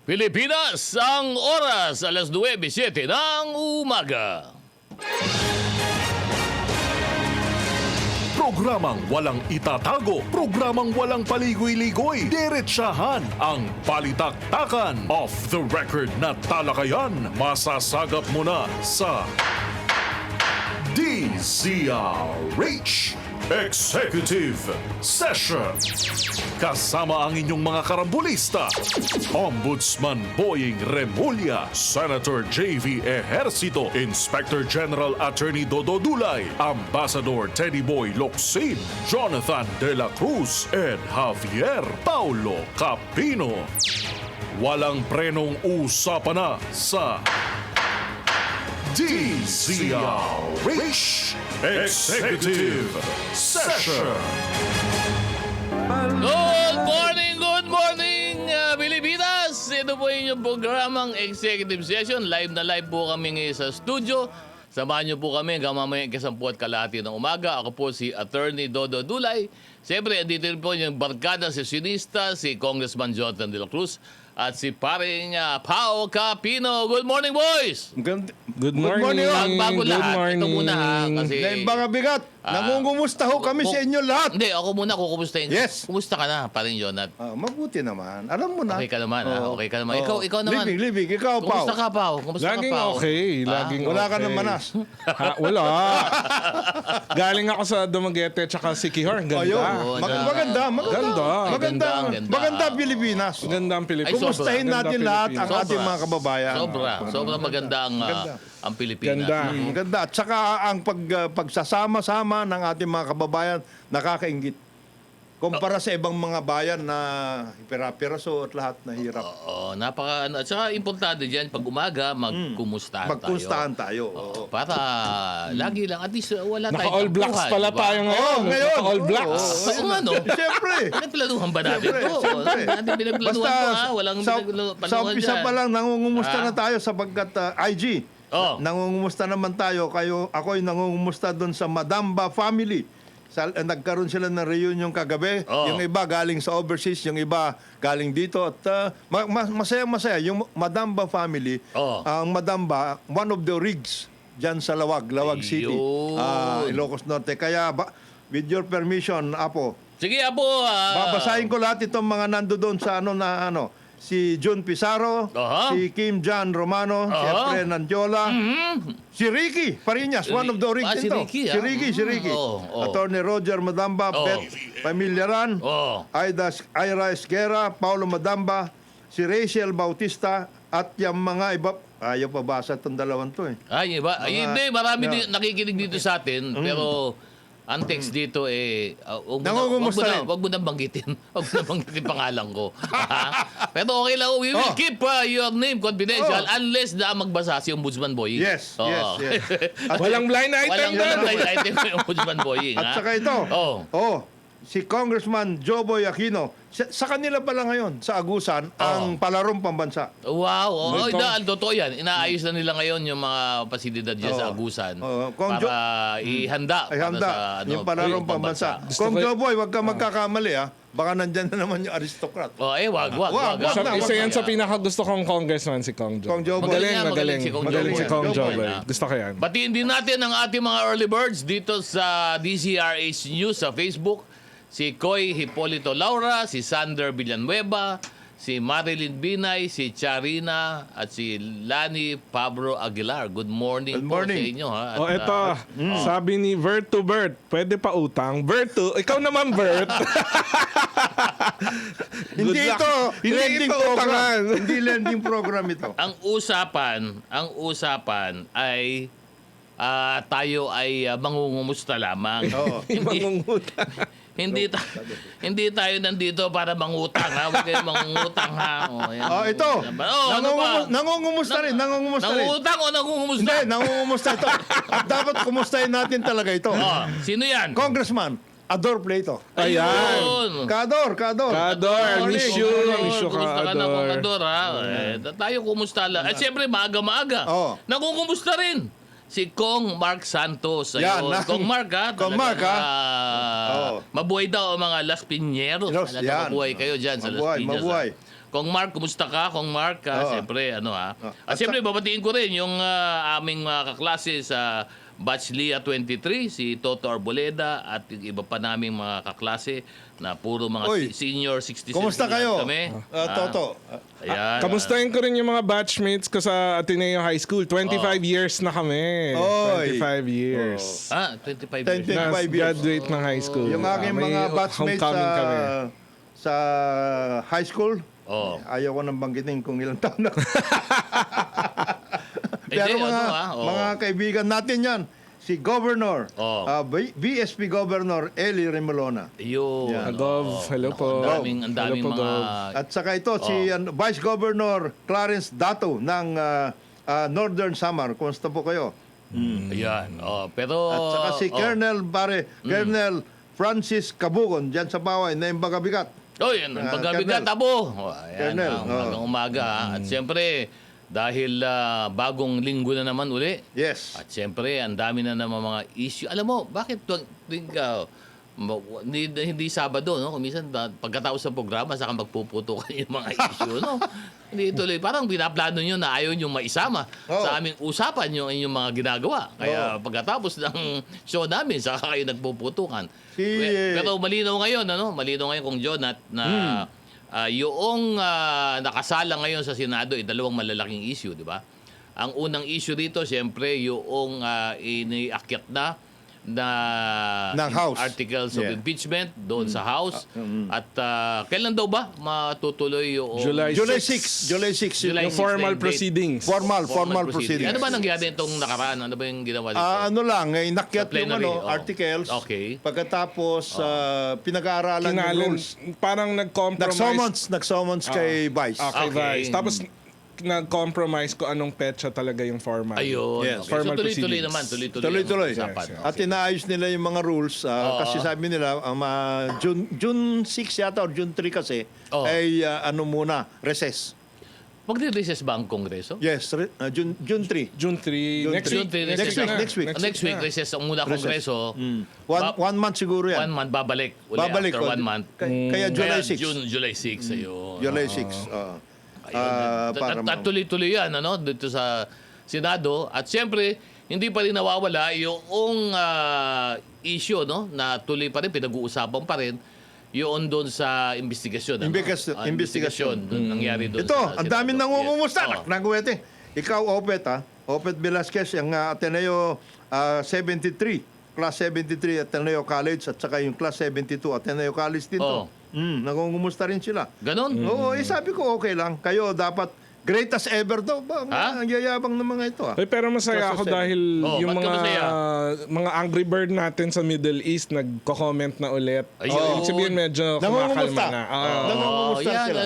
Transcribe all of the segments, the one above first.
Pilipinas, ang oras alas 9:07 ng umaga. Programang walang itatago, programang walang paligoy-ligoy, diretsahan ang balitaktakan. Off the record na talakayan, masasagap mo na sa DZRH Executive Session. Kasama ang inyong mga karambulista, Ombudsman Boying Remulla, Senator J.V. Ejercito, Inspector General Attorney Dodo Dulay, Ambassador Teddy Boy Locsin, Jonathan De La Cruz, and Javier Paulo Capino. Walang prenong usapan na sa DZRH Executive Session. Good morning, Pilipinas! Ito po yung programang Executive Session. Live na live po kami ngayon sa studio. Samahan niyo po kami hanggang mamaya 10:30 ng umaga. Ako po si Attorney Dodo Dulay. Siyempre, andito rin po yung barkada sesionista, si Congressman Jonathan De La Cruz at si paring Pao Capino. Good morning, boys! Good morning. Bago lahat, ito muna ha, kasi... Mga bigat, nangungumusta ho kami sa inyo lahat. Hindi, ako muna kukumustahin. Yes. Kumusta ka na, paring Jonat? Mabuti naman. Alam mo na. Okay ka naman, Oo. okay ka naman. Oo. Ikaw naman. Libig. Ikaw, Pao. Kumusta ka, Pao? Kumusta ka, Laging Pao? okay. Laging Wala ka okay. ng manas. Ha, wala. Galing ako sa Dumaguete tsaka Siquijor. Ganda. Ayun. Oo, Maganda. Maganda Pilipinas. Ganda ang Pilipinas. Kumustahin Ganda natin lahat ang Sobra. ating mga kababayan. Sobra maganda ang Pilipinas. Ganda. Ganda. At saka ang pagsasama-sama ng ating mga kababayan nakakaingit. Kumpara sa ibang mga bayan na pira-piraso at lahat na hirap. Oo, at saka importante diyan pag umaga magkumustahan tayo. Magkumustahan tayo. Oo. Para lagi lang at least wala tayong Naka-all blacks tampuhan, pala di ba? tayo ngayon. Oo, ngayon. Naka-all blacks. Oo nga, no? Siyempre. Pinagplanuhan ba natin Siyempre, to? siyempre. Natin pinagplanuhan to, ha? Walang sa pinagplanuhan umpisa dyan. pa lang, nangungumusta Ah. na tayo sapagkat IG. Oh. Nangungumusta naman tayo. Ako'y nangungumusta doon sa Madamba family. Nagkaroon sila ng reunion kagabi. Oh. Yung iba galing sa overseas, yung iba galing dito. At masaya-masaya. Yung Madamba family, Oh. ang Madamba, one of the rigs dyan sa Lawag City. Ayun. Ilocos Norte. Kaya, with your permission, Apo, Sige, Apo. babasahin ko lahat itong mga nando doon sa si Jun Pizarro, Aha. si Kim Jan Romano, si Aha. Efren Nandiola, si Ricky Pariñas, one of the Si original. Ricky, Si Ricky. Oo. Attorney Roger Madamba, Oo. Beth Pamilyaran, Oo. Ira Esguera, Paulo Madamba, si Rachel Bautista, at yung mga iba. Ayaw pa basa itong dalawang to eh. Ay, iba. Ay, hindi, marami din nakikinig dito sa atin, pero ang text dito Nangungumusta rin. wag mo na banggitin. Wag mo na banggitin pangalan ko. Pero okay lang, we will keep your name confidential unless na magbasa si Ombudsman Boying. Yes. Walang blind item Walang doon. item yung Ombudsman Boying. At saka ito, si Congressman Joboy Aquino, sa kanila pala ngayon, sa Agusan, ang palarong pambansa. Wow. Totoo yan. Inaayos na nila ngayon yung mga pasilidad dyan sa Agusan para ihanda. Ay, handa. Yung palarong pambansa. Kung Joboy, wag ka magkakamali baka nandyan na naman yung aristocrat. Wag. Isa yan sa pinakagusto kong congressman, si Kong Jo. Kong Joboy. Magaling si Kong si Kong Joboy. Joboy. Gusto ko yan. Batiin din natin ang ating mga early birds dito sa DZRH News sa Facebook. Si Koy Hipolito Laura, si Sander Villanueva, si Marilyn Binay, si Charina, at si Lani Pablo Aguilar. Good morning, po sa inyo. Ha? At, Eto, sabi ni Vert to Bert, pwede pa utang. Bert to, ikaw naman Bert. Hindi luck. ito Hindi lending ito program. utangan. Hindi lending program ito. ang usapan ay tayo ay mangungumusta lamang. Hindi tayo nandito para mangutang, ha? Huwag kayo mangungutang, ha? Ito. Ano ba? Nangungumusta rin. Nangungutang o nangungumusta? Hindi, nangungumusta ito. At dapat kumustahin natin talaga ito. Sino yan? Congressman Ador Plato. Ayun. Kador. Kador, I miss you. Kumusta ka na, Ador. Kador, ha? Tayo kumusta lang. At siyempre, maaga-maaga. Oo. Nangungumusta rin. Si Kong Mark Santos. Yan, Ayun. Kong Mark, ha? Kong Mark, ha? Oo. Mabuhay daw ang mga Las Piñeros. Yes, Talaga yan. mabuhay kayo dyan sa Las Mabuhay, Piñas. mabuhay. Kong Mark, kumusta ka? Kong Mark, ha? Oo. Siyempre, ano ha? At At siyempre, babatiin ko rin yung aming mga kaklase sa Batch Lia 23, si Toto Arboleda at yung iba pa naming mga kaklase na puro mga Uy, senior 67 Kumusta kayo? kami. Toto. Ayan. Kamustahin ko rin yung mga batchmates ko sa Ateneo High School. 25 years na kami. Oy. 25 years. 25 years. 25 Nas years. graduate ng high school. Yung aking May mga batchmates homecoming kami. sa high school, Oh. ayaw ko nang banggitin kung ilang taon na. Pero Hindi, mga, ano, oh. mga kaibigan natin yan, si Governor, Oh. BSP Governor Eli Remolona. Yun. Yan. Gov, hello po. Ang daming Hello po, mga... Gov. At saka ito, si Vice Governor Clarence Dato ng Northern Samar. Kumusta po kayo? Ayan. Pero... At saka si Colonel Colonel Francis Cabugon, dyan sa Baway, na yung bagabigat. Oh, yan. Ang pagkabigat, Colonel. abo. Ayan, Colonel, umaga. At siyempre, dahil bagong linggo na naman uli, Yes. at siyempre, ang dami na naman mga issue. Alam mo, bakit hindi Sabado, no? Kung minsan, pagkatapos ng programa, saka magpuputo kayo yung mga issue, no? Hindi tuloy. Parang binaplano nyo na ayaw nyo maisama sa aming usapan yung inyong mga ginagawa. Kaya pagkatapos ng show namin, saka kayo nagpuputukan. Pero malinaw ngayon, ano? Malinaw ngayon kung John na yung nakasala ngayon sa Senado ay dalawang malalaking issue, di ba? Ang unang issue dito, siyempre, yung iniakyat na Ng House. articles of Yeah. impeachment doon sa House. At kailan daw ba matutuloy yung... July July 6. 6. July 6. July Yung formal 6 date. proceedings. Formal proceedings. Ano ba nangyari itong nakaraan? Ano ba yung ginawa dito? Ano lang, inakyat Sa yung plenary, articles. Okay. Pagkatapos, pinag-aaralan yung Kinalin, rules. parang nag-compromise. Nag-summons kay Vice. Okay, Okay. Vice. Tapos nag-compromise ko anong petsa talaga yung formal. Ayun. Yes. Okay. So Formal tuloy-tuloy proceedings. naman. Tuloy-tuloy. Tuloy-tuloy. ang usapan. Yes, yes. At inaayos nila yung mga rules kasi sabi nila June 6 yata or June 3 kasi Oo. ay ano muna, recess. Magre-recess ba ang Kongreso? Yes, June 3. June 3. June Next 3. week. Next week, na. next week. Next week, na. recess ang muna Kongreso. One month siguro yan. 1 month, babalik. Uli Babalik. after 1 month. Kaya July Kaya 6. July 6. Ayun. July 6. Ayun. At tuloy-tuloy yan ano, dito sa Senado. At siyempre, hindi pa rin nawawala yung issue no, na tuloy pa rin, pinag-uusapan pa rin, yun doon sa investigasyon. Investigasyon. Doon nangyari doon Ito, sa ang dami Senado. nangungumusta. Yes. Nagwete. Ikaw, Opet, ha? Opet Velasquez, ang Ateneo 73. Class 73 Ateneo College at saka yung Class 72 Ateneo College din to. Nangungumusta rin sila. Ganon? Oo, sabi ko okay lang. Kayo dapat greatest ever daw. Ha? Ang yayabang ng mga ito. Pero masaya ako dahil Oh, yung ba't ka masaya? mga Angry Bird natin sa Middle East nagko-comment na ulit. Ayun. Ibig sabihin medyo Nangungumusta. kumakalma na. Nangungumusta yan. sila.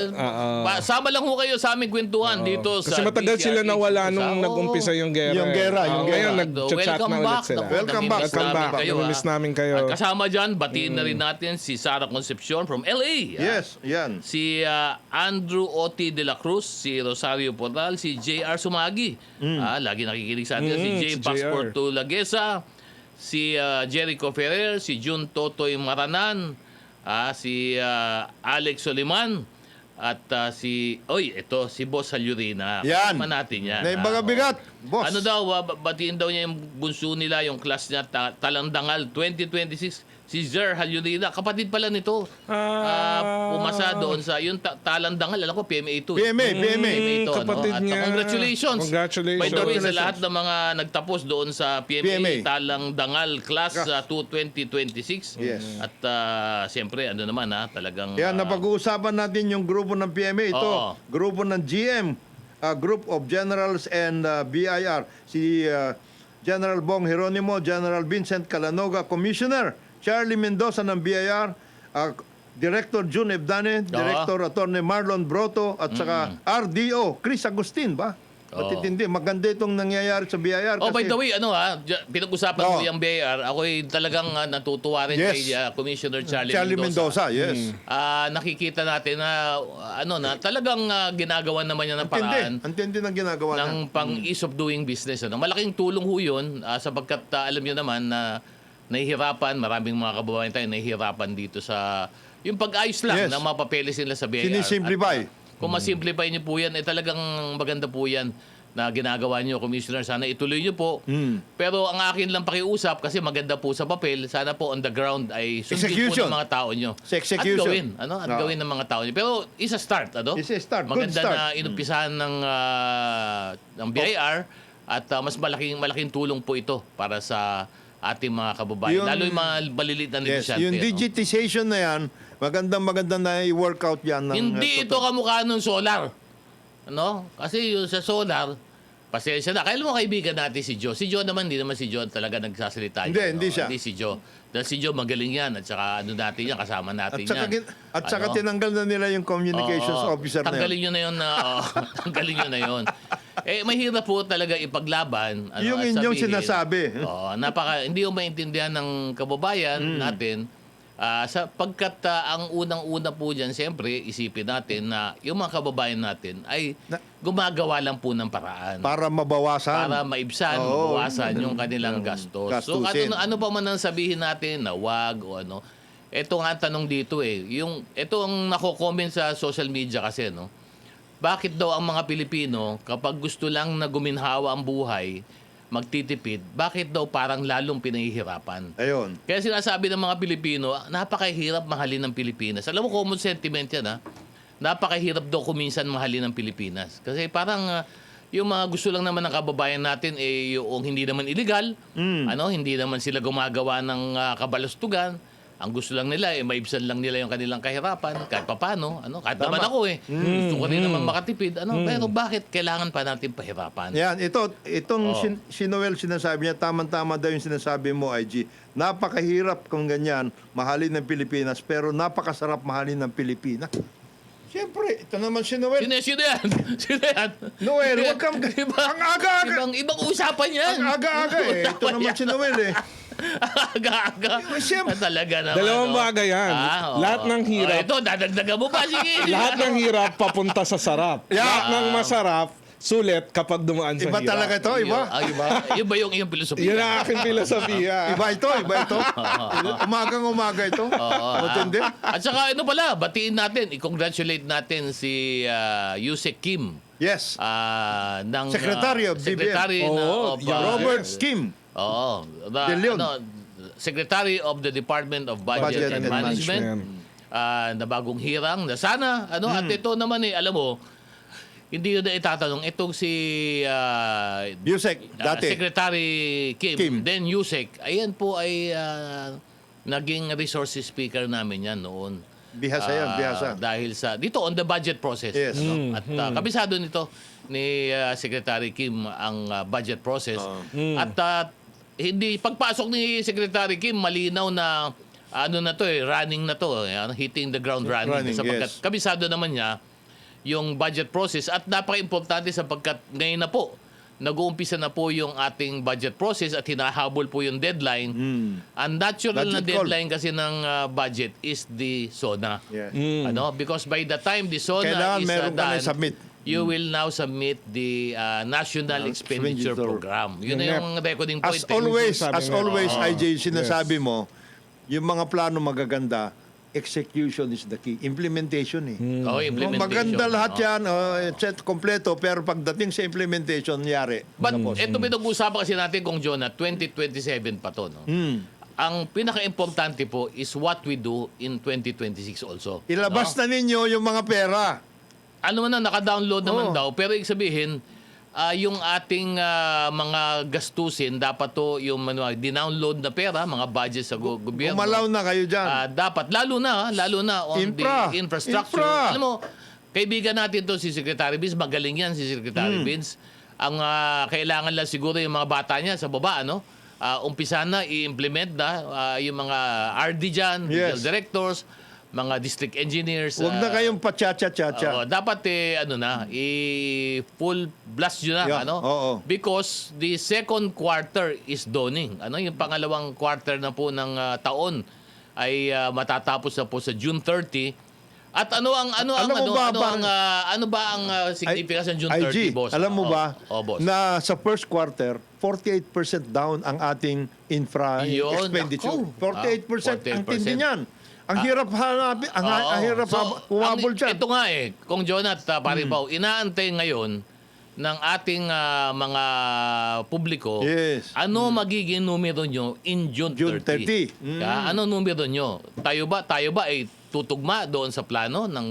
Sama lang ho kayo sa aming kwentuhan dito sa Kasi matagal sila DCRH. nawala nung nag-umpisa yung gera. Yung gera, yung gera. Ngayon nag-chat Welcome na ulit back. sila. Naku, Welcome back. namimiss Welcome namin back. kayo, Namimiss ha. namin kayo. At kasama dyan, batiin na rin natin si Sara Concepcion from LA. Yes, yan. Si Andrew Oti de la Cruz, si Rosario Portal, si J.R. Sumagi. Lagi nakikinig sa atin. Si J. si Passport JR. Lagesa, si Jericho Ferrer, si Jun Totoy Maranan, si Alex Soliman, at si Boss Salyurina. Yan. Kasama natin yan. Na yung bigat, boss. Ano daw, batiin daw niya yung bunso nila, yung class niya, Talandangal 2026. Si Zer Halyurina, kapatid pala nito. Pumasa doon sa, yung Talandangal, alam ko, PMA 2. PMA. ito, kapatid At niya. Congratulations. Congratulations. By the way, sa Congratulations. lahat ng mga nagtapos doon sa PMA. Talandangal Class 2 2026. Yes. At siyempre, ano naman talagang... Kaya napag-uusapan natin yung grupo ng PMA. Ito, Oo. grupo ng GM, Group of Generals and BIR. Si General Bong Jeronimo, General Vincent Calanoga, Commissioner Charlie Mendoza ng BIR, Director June Ebdane, Director Attorney Marlon Broto, at saka RDO, Chris Agustin ba? Matitindi. Maganda itong nangyayari sa BIR. Oh, by kasi- the way, pinag-usapan Oo. ko yung BIR. Ako'y talagang natutuwa rin Yes. kay Commissioner Charlie Charlie Mendoza. Mendoza, yes. Nakikita natin na talagang ginagawa naman niya ng paraan Antindi ng ginagawa niya. ng pang-ease of doing business. Malaking tulong ho yun sapagkat alam niyo naman na nahihirapan, maraming mga kababayan tayo nahihirapan dito sa yung pag-ayos lang Yes. ng mga papeles nila sa BIR. Sinisimplify. At, kung masimplify niyo po yan, talagang maganda po yan na ginagawa niyo, Commissioner. Sana ituloy niyo po. Pero ang akin lang pakiusap, kasi maganda po sa papel, sana po on the ground ay sundin po Execution. ng mga tao niyo. Sa execution. At gawin. At Oo. gawin ng mga tao niyo. Pero isa start. It's a start. Good Maganda start. na inumpisahan ng BIR at mas malaking tulong po ito para sa ating mga kababayan. Yung- Lalo yung mga maliliit na Yes, negosyante. yung no? digitization na yan, magandang na i-workout yan. Ng, Hindi ito kamukha ng solar. Kasi yung sa solar, pasensya na. Kailan mo kaibigan natin si Joe? Si Joe naman, hindi naman si Joe talaga nagsasalita. Hindi, yan, hindi siya. Hindi si Joe. Dahil si Joe magaling yan at saka natin yan, kasama natin yan. At saka tinanggal na nila yung communications Oo, officer na tanggalin yun. nyo na yun tanggalin nyo na yun. Mahirap po talaga ipaglaban. Yung at inyong sabihin, sinasabi. hindi yung maintindihan ng kababayan natin. Sapagkat ang unang-una po dyan, siyempre, isipin natin na yung mga kababayan natin ay gumagawa lang po ng paraan. Para mabawasan. Para maibsan, Oo. mabawasan yung kanilang gastos. So Gastusin. ano pa man ang sabihin natin na wag o ano. Ito nga ang tanong dito ito ang nako-comment sa social media kasi Bakit daw ang mga Pilipino kapag gusto lang na guminhawa ang buhay, magtitipid, bakit daw parang lalong pinahihirapan? Ayun. Kaya sinasabi ng mga Pilipino, napakahirap mahalin ng Pilipinas. Alam mo, common sentiment yan, Napakahirap daw kuminsan mahalin ng Pilipinas. Kasi parang yung mga gusto lang naman ng kababayan natin, yung hindi naman illegal, hindi naman sila gumagawa ng kabalastugan. Ang gusto lang nila, maibsan lang nila yung kanilang kahirapan, kahit papano. Kahit naman ako, gusto ko rin naman makatipid. Pero bakit kailangan pa natin pahirapan? Yan, itong si Noel sinasabi niya, tamang-tama daw yung sinasabi mo, IG. Napakahirap kung ganyan, mahalin ng Pilipinas, pero napakasarap mahalin ng Pilipinas. Siyempre, ito naman si Noel. Sino yan? Sino yan? Noel, Sino yan? wag kang... Iba- Ang aga-aga. Ibang usapan yan. Ang aga-aga Ito Usapan naman yan. si Noel Aga-aga. Siyempre. Talaga naman. Dalawang bagay yan. oo. Lahat ng hirap. Ito, dadagdagan mo pa. Sige. Lahat ng hirap papunta sa sarap. Lahat ng masarap, sulit kapag dumaan sa Iba hirap. talaga ito, iba. Iba. Iba yung iyong filosofiya. Yun ang aking filosofiya. Iba ito. Umagang-umaga ito. Matindi. At saka pala, batiin natin, i-congratulate natin si Yusek Kim. Yes. Ng Secretary of DBM. Secretary Oo, of Robert Kim. Oo. De Leon. Secretary of the Department of Budget, and Management. Na bagong hirang. Na sana, at ito naman alam mo, hindi yun na itatanong. Itong si Yusek, dati. Secretary Kim, Kim. then Yusek, ayan po ay naging resources speaker namin yan noon. Bihasa yan, bihasa. Dahil dito on the budget process. Yes. At kabisado nito ni Secretary Kim ang budget process. At hindi, pagpasok ni Secretary Kim, malinaw na running na to. Hitting the ground running. Sapagkat yes. kabisado naman niya yung budget process at napaka-importante sapagkat ngayon na po nag-uumpisa na po yung ating budget process at hinahabol po yung deadline. Ang natural na Budget call. deadline kasi ng budget is the SONA. Yes. Because by the time the SONA Kailangan is meron ka na done, submit. you will now submit the National Expenditure Expenditure. Program. Yun na yung recording point. As always, Sabi nga. IJ, sinasabi mo, yung mga plano magaganda, execution is the key. Implementation Implementation. Maganda lahat yan, set kompleto, pero pagdating sa implementation, yari. But ito pinag-uusapan kasi natin kung John na 2027 pa to. Ang pinaka-importante po is what we do in 2026 also. Ilabas na ninyo yung mga pera. Naka-download naman daw. Pero ibig sabihin, yung ating mga gastusin, dapat to yung dinownload na pera, mga budget sa gobyerno. Umalaw na kayo dyan. Dapat, lalo na on the infrastructure. Alam mo, kaibigan natin to si Secretary Vince, magaling yan si Secretary Vince. Ang kailangan lang siguro yung mga bata niya sa baba, umpisa na, i-implement na yung mga RD dyan, Yes. regional directors, mga district engineers. Huwag na kayong pa-cha-cha-cha-cha. Dapat full blast yun na, Yeah, ano? oo. Because the second quarter is dawning. Ano, yung pangalawang quarter na po ng taon ay matatapos na po sa June 30. At ano ba ang significance ng June 30, boss? Alam mo ba boss. na sa first quarter, 48% down ang ating infra Yun, expenditure. nako. 48%. Ang 48%. tindi niyan. Ang hirap hanapin, ang hirap humabol dyan. Ito nga Kung Jonat, Paribaw, inaantay ngayon ng ating mga publiko, Yes. ano magiging numero nyo in June 30? June 30. Ano numero nyo? Tayo ba ay tutugma doon sa plano ng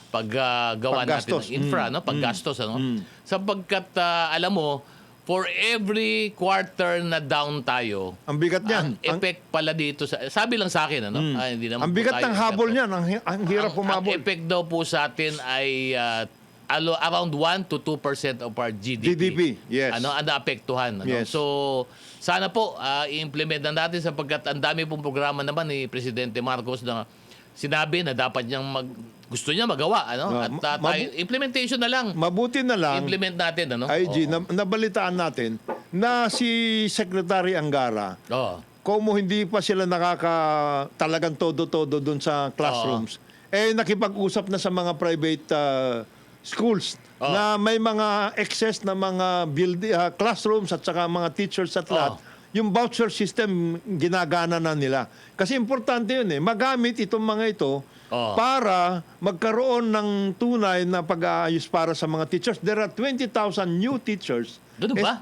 paggawa natin Paggastos. ng infra, no? Paggastos, ano? Sapagkat alam mo, for every quarter na down tayo, Ang bigat niyan. ang effect pala dito sabi lang sa akin, ano? Hindi naman Ang po bigat tayo ng habol expert. niyan. Ang hirap Ang humabol. effect daw po sa atin ay around 1 to 2% of our GDP. GDP, yes. Ano, ang naapektuhan. Ano? Yes. So, sana po, i-implement na natin sapagkat ang dami pong programa naman ni Presidente Marcos na sinabi na dapat niyang gusto niya magawa. Ano? At implementation na lang. Mabuti na lang, Implement natin. Ano? IG, Oo. nabalitaan natin na si Secretary Angara, Oo. kung hindi pa sila talagang todo-todo dun sa classrooms, nakipag-usap na sa mga private schools na may mga excess na mga classrooms at saka mga teachers at lahat. Yung voucher system, ginagana na nila. Kasi importante yun magamit itong mga ito para magkaroon ng tunay na pag-aayos para sa mga teachers. There are 20,000 new teachers. Ganun ba?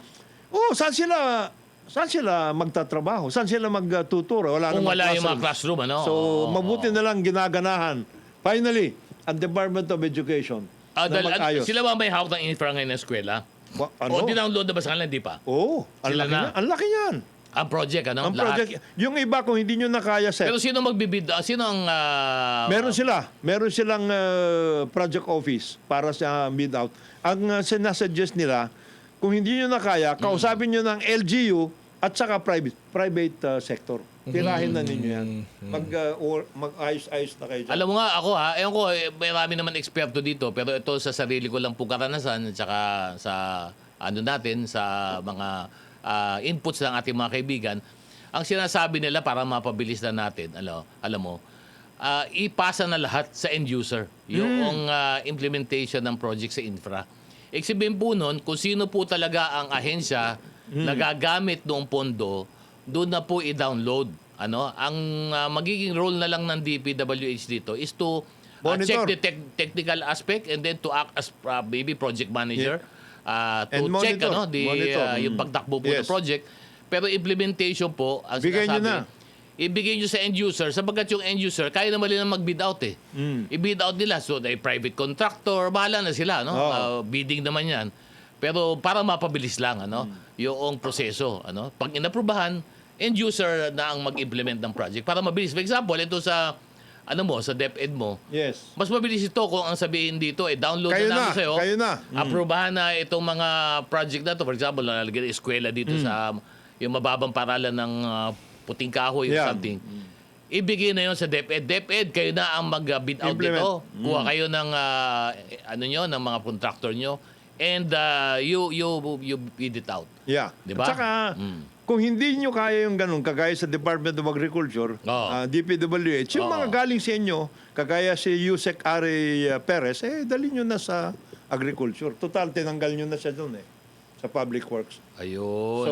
Saan sila magtatrabaho? Saan sila magtuturo? Wala Kung namang wala yung mga classrooms. classroom, ano? So, Oo. mabuti na lang ginaganahan. Finally, ang Department of Education na mag-ayos. Sila ba may hawak ng infra ngayon ng eskwela? Ano? O dinownload na ba sa kanila? Hindi pa. Oo, ang Sila laki na. niyan. Ang laki niyan. Ang project, ano? Ang Lahat. project. Yung iba, kung hindi nyo na kaya set, Pero sino magbibid? Sino ang... meron sila. Meron silang project office para sa bid out. Ang sinasuggest nila, kung hindi nyo na kaya, kausapin nyo ng LGU at saka private sector. Tirahin na ninyo yan. Mag-ayos-ayos na kayo dyan. Alam mo nga, ako ewan ko, marami naman eksperto dito, pero ito sa sarili ko lang po karanasan, at saka sa natin, sa mga inputs ng ating mga kaibigan, ang sinasabi nila para mapabilis na natin, alam mo, ipasa na lahat sa end user yung implementation ng project sa infra. Ibig po nun, kung sino po talaga ang ahensya na gagamit noong pondo, doon na po i-download. Ang magiging role na lang ng DPWH dito is to check Monitor. the technical aspect and then to act as maybe project manager to And check monitor. Monitor. yung pagtakbo po ng Yes. project. Pero implementation po, ang Bigay nyo sinasabi, ibigay nyo sa end user sapagkat yung end user, kaya naman nila mag-bid out I-bid out nila. So, private contractor, bahala na sila. Bidding naman yan. Pero para mapabilis lang yung proseso. Pag inaprubahan, end user na ang mag-implement ng project para mabilis. For example, ito sa sa DepEd mo, Yes. mas mabilis ito kung ang sabihin dito, download Kayo na namin na, sa'yo. kayo na. Aprobahan na itong mga project na to. For example, nalalagyan ng eskwela dito sa yung mababang paralan ng puting kahoy or Yeah. something. Ibigay na yon sa DepEd. DepEd, kayo na ang mag-bid out Implement. dito. Kuha kayo ng ng mga contractor nyo. And you bid it out. Yeah. Diba? At saka, kung hindi nyo kaya yung ganun, kagaya sa Department of Agriculture, DPWH, yung mga galing sa inyo, kagaya si Yusek Ari Perez, dali nyo na sa agriculture. Total, tinanggal nyo na siya doon sa public works. Ayun. So,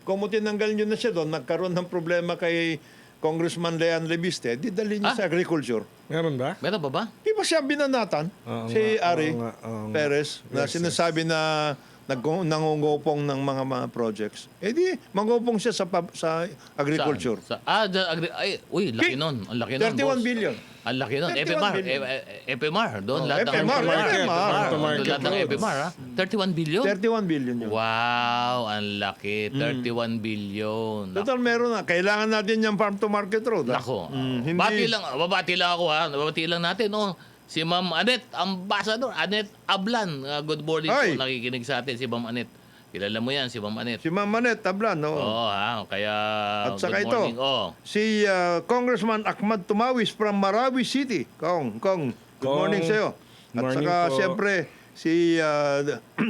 kung mo tinanggal nyo na siya doon, nagkaroon ng problema kay Congressman Leon Leviste, di dali nyo sa agriculture. Meron ba? Meron pa ba? Di ba siya binanatan? Oo Si nga, Ari oo nga, oo nga. Perez, na sinasabi na nangungupong ng mga projects. Di, mangupong siya sa agriculture. Laki nun. Ang laki nun, 31 boss. billion. Ang laki nun. 31 billion. FMR. Doon lahat ng FMR. Doon Market lahat ng roads. FMR. 31 billion? 31 billion yun. Wow, ang laki. 31 billion. Total meron na. Kailangan natin yung farm to market road. Nako. Hindi. Babati lang ako Babati lang natin si Ma'am Anet, Ambassador Anet Ablan. Good morning Ay. po. Nakikinig sa atin si Ma'am Anet. Kilala mo yan, si Ma'am Anet. Si Ma'am Manet Tablan, no? Oo, kaya At saka good ito, morning. Oh. si Congressman Ahmad Tumawis from Marawi City. Kong, good morning sa'yo. At Morning saka, po. siyempre, si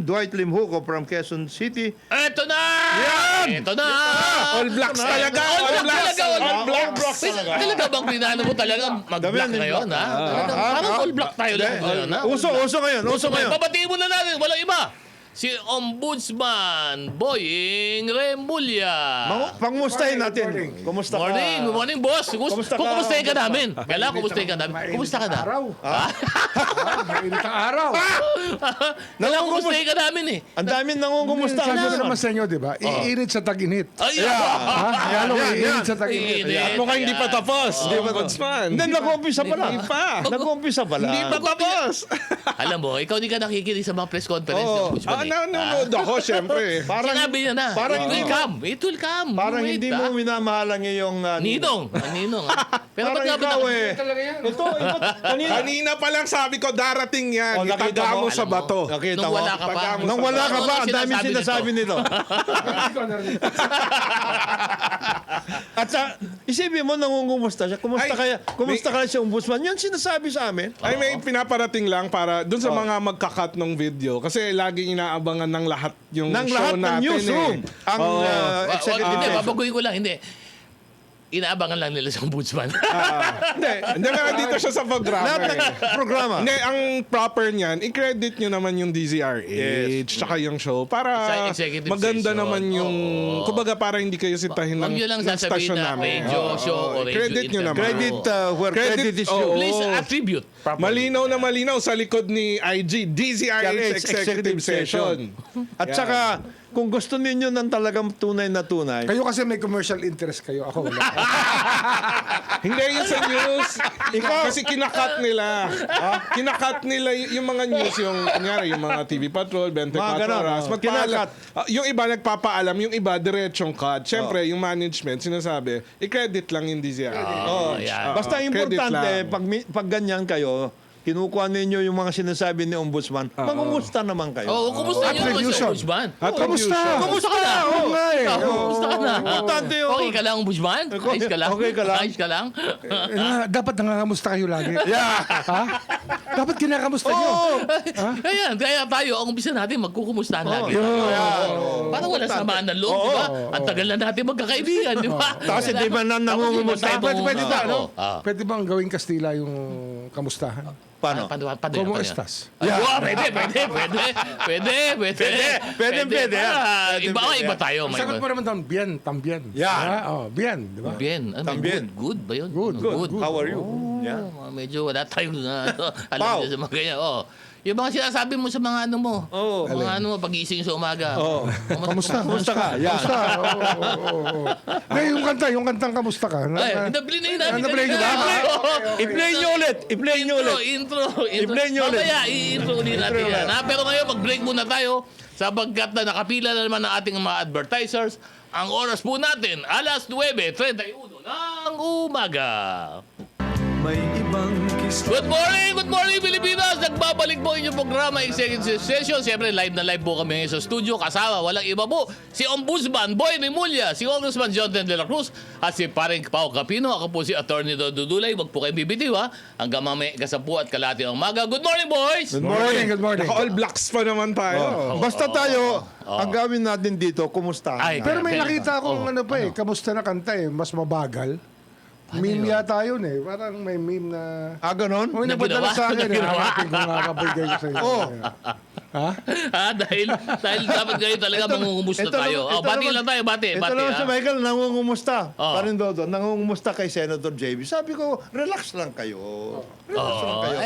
Dwight Limhuko from Quezon City. Eto na! Yan! Eto na! All Blacks talaga. All Blacks talaga. All Blacks talaga. Talaga bang pinano mo talaga mag-black Dami yan, ngayon, ha? Talagang parang all black tayo lahat ngayon, ha? Uso ngayon, uso ngayon. Pabatiin mo na natin, walang iba. Si Ombudsman Boying Remulla. Pangumustahin natin. Kumusta ka? Morning, boss. Kumusta ka? Kumustahin ka namin. Kailangan kumustahin ka namin. Kumusta ka na? Mainit ang araw. Kailangan kumustahin ka namin eh. Ang daming nangungumusta. Sabi ko naman sa inyo, di ba? Iinit sa tag-init. Ay, Ha? Lalo Yan, iinit yan. sa tag-init. Init. Mukhang hindi pa tapos. Ombudsman. Hindi, nag-uumpisa pa lang. Hindi pa. Nag-uumpisa pa lang. Hindi pa tapos. Alam mo, ikaw di ka nakikinig sa mga press conference ng Ombudsman. Nanonood ako, syempre. Sinabi niya na. parang It will hindi- come. It will come. Parang Wait, hindi ah. mo minamahal ang iyong... Ninong. Ninong. Pero Parang ba't nga ba ikaw na- eh. Talaga yan. Ito, kanina. Kanina pa lang sabi ko, darating yan. Oh, nakita Itaga mo? mo sa bato. Nakita Nung mo? wala ka pa. Nung wala ka Ano pa, ang ang dami sinasabi nito. At sa, isipin mo, nangungumusta siya. Kumusta Ay, kaya si Ombudsman? Yan sinasabi sa amin. Ay, may pinaparating lang para dun sa mga magkakat ng video. Kasi laging inaabangan ng lahat yung Ng show lahat ng natin newsroom. eh. Ang Oo. executive Hindi, session. babaguhin ko lang. Hindi. Inaabangan lang nila sa Ombudsman. Hindi, pero dito siya sa programa. Lahat ng eh. programa. Hindi, ang proper niyan, i-credit nyo naman yung DZRH, tsaka yung show, para Sa executive maganda session. naman yung, Oo. kumbaga para hindi kayo sitahin Huwag ng, nyo lang ng sasabihin station na namin. radio show o radio Credit nyo naman. Credit where Credit- credit is oo. due. Please attribute. Malinaw na malinaw sa likod ni IG, DZRH Executive Session. At saka, kung gusto ninyo ng talagang tunay na tunay, Kayo kasi may commercial interest kayo. Ako wala. Hindi yun sa news. Kasi kinakat nila. Kinakat nila yung mga news, yung kunyari, yung mga TV Patrol, 24 Mga ganon, Horas. oh. Magpaalam. Yung iba nagpapaalam, yung iba diretsong cut. Siyempre, yung management, sinasabi, i-credit lang yung DZRH. oh, Yan. basta Credit importante, lang. pag ganyan kayo, kinukuha ninyo yung mga sinasabi ni Ombudsman, mangumusta naman kayo. Oo, kumusta nyo naman sa Attribution. Ombudsman? Kamusta? Kumusta ka na? Oo nga eh. Kumusta ka na? Importante yun. Okay ka lang, Ombudsman? Ayos ka lang? Okay ka lang. Ayos ka lang? Dapat nangangamusta kayo lagi. Ha? Dapat kinakamusta nyo. Ayan, kaya tayo, ang umpisa natin, magkukumustahan lagi. Parang wala samaan ng loob, di ba? Ang tagal na natin magkakaibigan, di ba? Tapos hindi man lang nangungumusta. Pwede bang gawing Kastila yung kamustahan? Paano? Paano? Como estas? Pwede. Pwede. Iba ka, iba tayo. may Sagot iba. mo naman doon, bien, también. Yan. Bien, di ba? Bien. Ano, Tambien. Good ba yun? Good. How are you? Yeah. Medyo wala tayong alam Pao. niyo sa mga ganyan. Yung mga sinasabi mo sa mga ano mo. Oo. Mga ano mo, pag-iising sa umaga. Oo. Kamusta? Kumusta ka? Yan. Kamusta? Oo. Hindi, yung kantang kamusta ka. Ay, na-play namin. Na-play nyo kanina. na? Oo. I-play nyo ulit. I-play nyo ulit. Intro. I-play nyo ulit. Mamaya, i-intro ulit natin Intro yan. ulit. Pero ngayon, mag-break muna tayo sapagkat na nakapila na naman ang ating mga advertisers. Ang oras po natin, alas 9:31 ng umaga. May ibang Good morning Pilipinas! Nagbabalik po inyong programa Executive Session. Siyempre live na live po kami ngayon sa studio. Kasama, walang iba po, si Ombudsman Boy Remulla, si Congressman Jonathan De La Cruz, at si Paring Pao Capino. Ako po si Attorney Dodo Dulay. Huwag po kayong bibitiw ha. Hanggang mamaya kasampu at kalahati ng umaga. Good morning boys! Good morning. Good morning. Naka-all blacks pa naman tayo. Basta tayo, ang gawin natin dito, kumusta? Ay, Pero may Kaya- nakita akong ano pa eh, kamusta na kanta eh, mas mabagal. Meme yata yun eh. Parang may meme na... Ganon? May Na napadala ginawa? sa akin Na eh. ginawa? Hanapin ko nga kabigay ko sa iyo. Oo. Ha? dahil dapat ngayon talaga mangungumusta tayo. Bati lang tayo, bati. Ito naman si Michael, nangungumusta. Oh. Parin Dodo, nangungumusta kay Senator JB. Sabi ko, relax lang kayo. Relax lang kayo.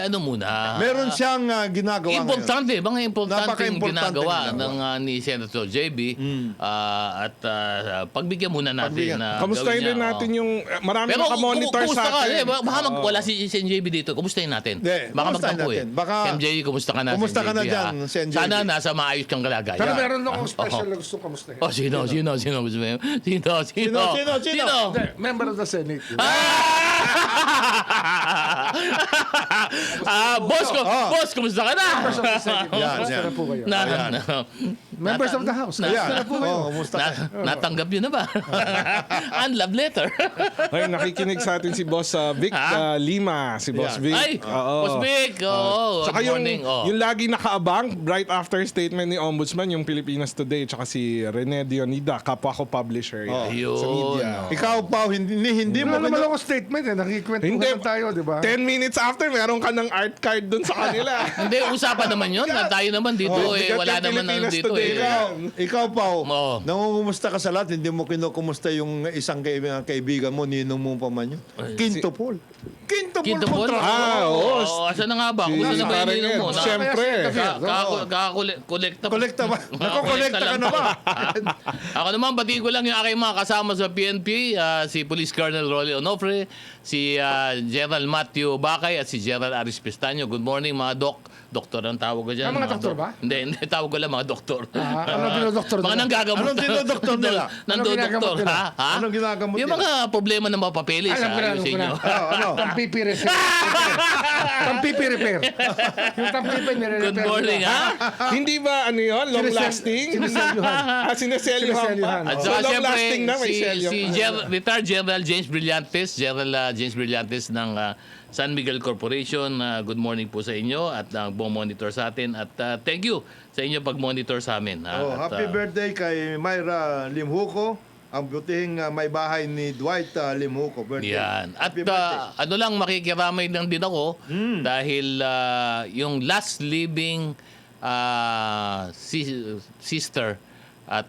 Ano muna? Meron siyang ginagawa ngayon. Importante, mga importante Napaka-importante ginagawa ginagawa. ni Senator JB at pagbigyan muna natin Pagbigyan. na Kamustahin gawin din niya, natin oo. yung marami Pero nakamonitor kumusta sa ka? atin. Baka wala si Sen JB dito. Kumustahin natin. Hindi, Baka kumustahin magtampo natin. Baka- Sen JB, kumusta ka na? Kumusta Sen ka na JB, dyan, ha? Sen JB? Sana nasa maayos kang kalagayan. Pero meron akong special na gustong kamustahin. Sino? Sino? Hindi, member of the Senate. Boss, kumusta ka na? Yan, Kamusta yan. na po kayo? Members of the House. Ayan. Kamusta na po kayo? Kumusta ka? Natanggap nyo na ba? Ang love letter. Ay, nakikinig sa atin si Boss Vic Lima. Si Boss Ayan. Vic. Ay, Oo. Boss Vic. Tsaka Good morning. yung lagi nakaabang, right after statement ni Ombudsman, yung Pilipinas Today, tsaka si Rene Dionida, kapwa ko publisher yan, Ayun. sa media. Ikaw, Pao, hindi mo Wala naman ako statement eh. Nakikwentuhan tayo, di ba? 10 minutes after, meron ka ng art card dun sa kanila. Hindi, usapan naman yun. Tayo naman dito bigat wala yung naman Pilipinas dito Today Ikaw, Pao, Oo. nangungumusta ka sa lahat, hindi mo kinukumusta yung isang kaibigan mo, ninong mo pa man yun. Quinto Paul. Quinto Quinto Paul Paul? kontra. Oo. Asan na nga ba? Kumusta na ba Parang yung mo? Ed. Siyempre. Kolekta Kolekta ba? Nako-kolekta ka na ba? Ako naman, batiin ko lang yung aking mga kasama sa PNP, si Police Colonel Rolly Onofre, si General Matthew Bakay at si General Aris Pistaño. Good morning mga doktor ang tawag ko dyan. Mga doktor ba? Hindi, tawag ko lang mga doktor. Ano dinodoktor Mga nila? nanggagamot. Anong dinodoktor nila? Nandodoktor, Anong ha? Ha? Anong ginagamot Yung nila? mga problema ng mga papeles, Alam ko na, alam ayusin ko na. nyo. Ano? Tampipi repair. Tampipi repair. Yung tampipi nire-repair. Good morning, ha? Hindi ba ano yun? Long lasting? Sineselyuhan. Sineselyuhan Sineselyuhan. pa. At So saka long siyempre, lasting na may si selyo. retired General James Brillantes, General James Brillantes ng San Miguel Corporation. Good morning po sa inyo at buong monitor sa atin. At thank you sa inyo pag-monitor sa amin. Oh, At, happy birthday kay Myra Limhuko, ang butihing may bahay ni Dwight Limhuko. Birthday. Yan. At Happy birthday. ano lang, makikiramay lang din ako dahil yung last living sister at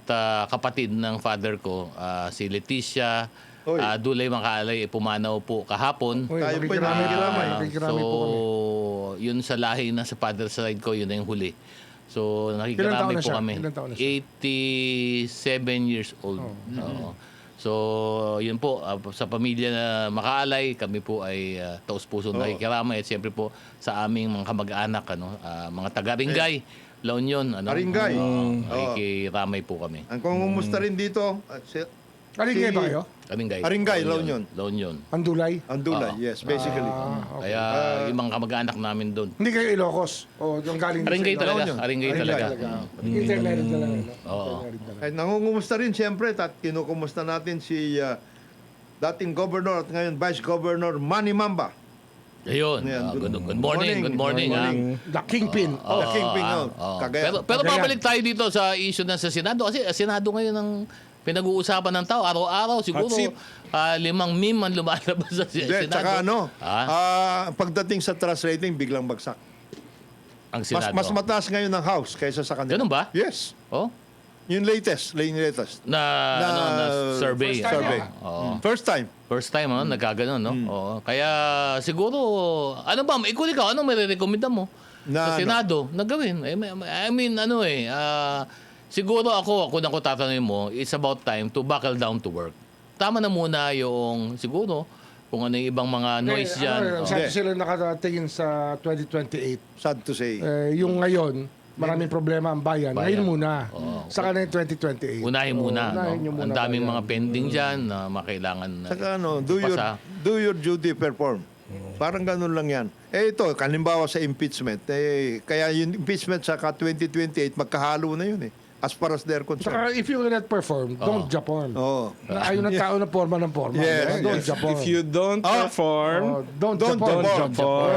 kapatid ng father ko, si Leticia Oy. Dulay Makaalay, pumanaw po kahapon. Uy, Tayo po'y makikiramay. Makikiramay po kami. So, yun sa lahi na sa father side ko, yun na yung huli. So, nakikiramay Ilang taon na po siya? kami. Ilang taon na siya? 87 years old. Oo. So, yun po, sa pamilya na Makaalay, kami po ay taus-puso nakikiramay. At siyempre po, sa aming mga kamag-anak, mga taga-Ringay, La Union. Aringay. Nakikiramay po kami. Ang kumusta rin dito, Aligay ba kayo? Aringay. Aringay, La Union. La Union. Andulay? Andulay, yes, basically. Kaya yung mga kamag-anak namin doon. Hindi kayo Ilocos? O yung galing Aringay sa Ilocos? talaga. Union. Aringay Aringay talaga. Intermarried na lang. No? Oo. Ay, nangungumusta rin siyempre, at kinukumusta natin si dating governor at ngayon Vice Governor Manny Mamba. Ayun. Ayan, Good morning. Good morning. The Kingpin. The Kingpin, Cagayan. Pero Cagayan. babalik tayo dito sa issue na sa Senado. Kasi Senado ngayon ang pinag-uusapan ng tao. Araw-araw siguro Hot seat. 5 meme ang lumalabas sa Hindi, Senado. tsaka pagdating sa trust rating, biglang bagsak. Ang Senado. Mas mataas ngayon ng House kaysa sa kanila. Ganun ba? Yes. Oh? Yung latest. Na survey. First time, survey. Oo. First time. First time, nagkaganon, no? Oo. Kaya siguro, ano ba, ikaw, ano may re-recommenda mo Na sa Senado na gawin? I mean, siguro ako na ko tatanungin mo, it's about time to buckle down to work. Tama na muna yung, siguro, kung ano yung ibang mga noise dyan. Sabi Hindi. sila nakatatingin sa 2028. Sad to say. Yung ngayon, maraming problema ang bayan. Ngayon muna. Saka na yung 2028. Unahin muna. Unahin No? nyo muna Ang daming tayo. mga pending dyan na makailangan. Saka ipasa. do your duty, perform. Parang ganun lang yan. Ito, kalimbawa sa impeachment. Kaya yung impeachment saka 2028, magkahalo na yun as far as they're concerned. Saka if you cannot perform, don't Japon. Oo. Ayaw ng tao na forma ng forma. Yes, Don't yes. Japon. If you don't perform, Don't Don't Japon. Japon.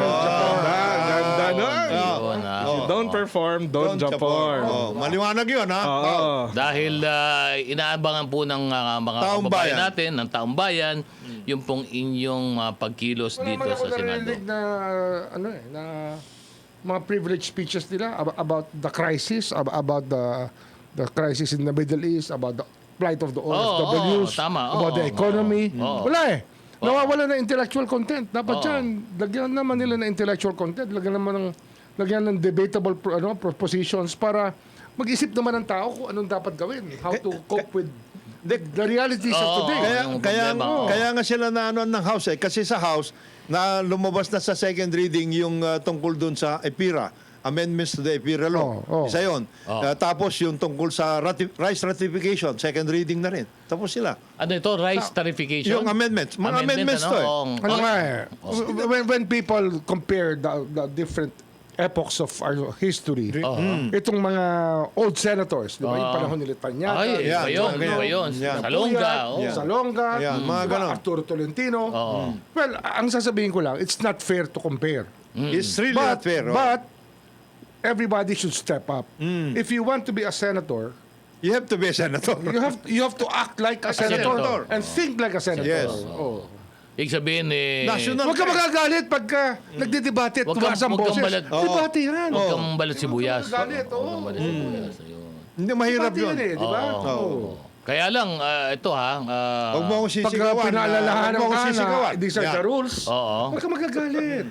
Ganda nun. Yun, If you don't perform, don't Japon. Oh, maliwanag yun, ha? Oo. Dahil inaabangan po ng mga Taong kababayan bayan. natin, ng taong bayan, yung pong inyong pagkilos Wala dito man ako sa Senado. narinig na, na mga privilege speeches nila about the crisis, about the crisis in the Middle East, about the plight of the OFWs, tama. about the economy. Wala eh. Oo. Nawawala na intellectual content. Dapat yan, lagyan naman nila ng intellectual content, lagyan ng debatable propositions para mag-isip naman ng tao kung anong dapat gawin. How to cope with the realities of today. yung problema. Kaya nga sila na ng House kasi sa House na lumabas na sa second reading yung tungkol dun sa EPIRA amendments to the Imperial Law. Isa yun. Tapos yung tungkol sa rice ratification, second reading na rin. Tapos sila. Ano ito? Rice tarification? Yung amendments. Mga amendments to eh. Ano nga when people compare the different epochs of our history, itong mga old senators, di ba? Yung panahon nila Tanyada, Ay, Yan, iba yun. mga Iba yun. Yan. Salonga. Puyat, Salonga, Yan, mga di ba? ganon. Arturo Tolentino. Well, ang sasabihin ko lang, it's not fair to compare. It's really not fair. But everybody should step up. If you want to be a senator, you have to be a senator. you have to act like a senator senator. and think like a senator. Yes. Oh. Ibig sabihin National. Huwag ka magagalit pagka nagdidebate at Huwag kang- tumaas ang huwag kang boses. balat- Debate yan. Huwag kang balat sibuyas. Huwag kang magalit, Huwag kang balat sibuyas. Ayun. Hindi mahirap Debate yun. yan eh, di ba? Oo. Oo. Kaya lang, ito ha. Huwag mo akong Pagka sisigawan. pinaalalahanan Huwag mo ka akong sisigawan. na, these are the rules. Oo. Huwag ka magagalit.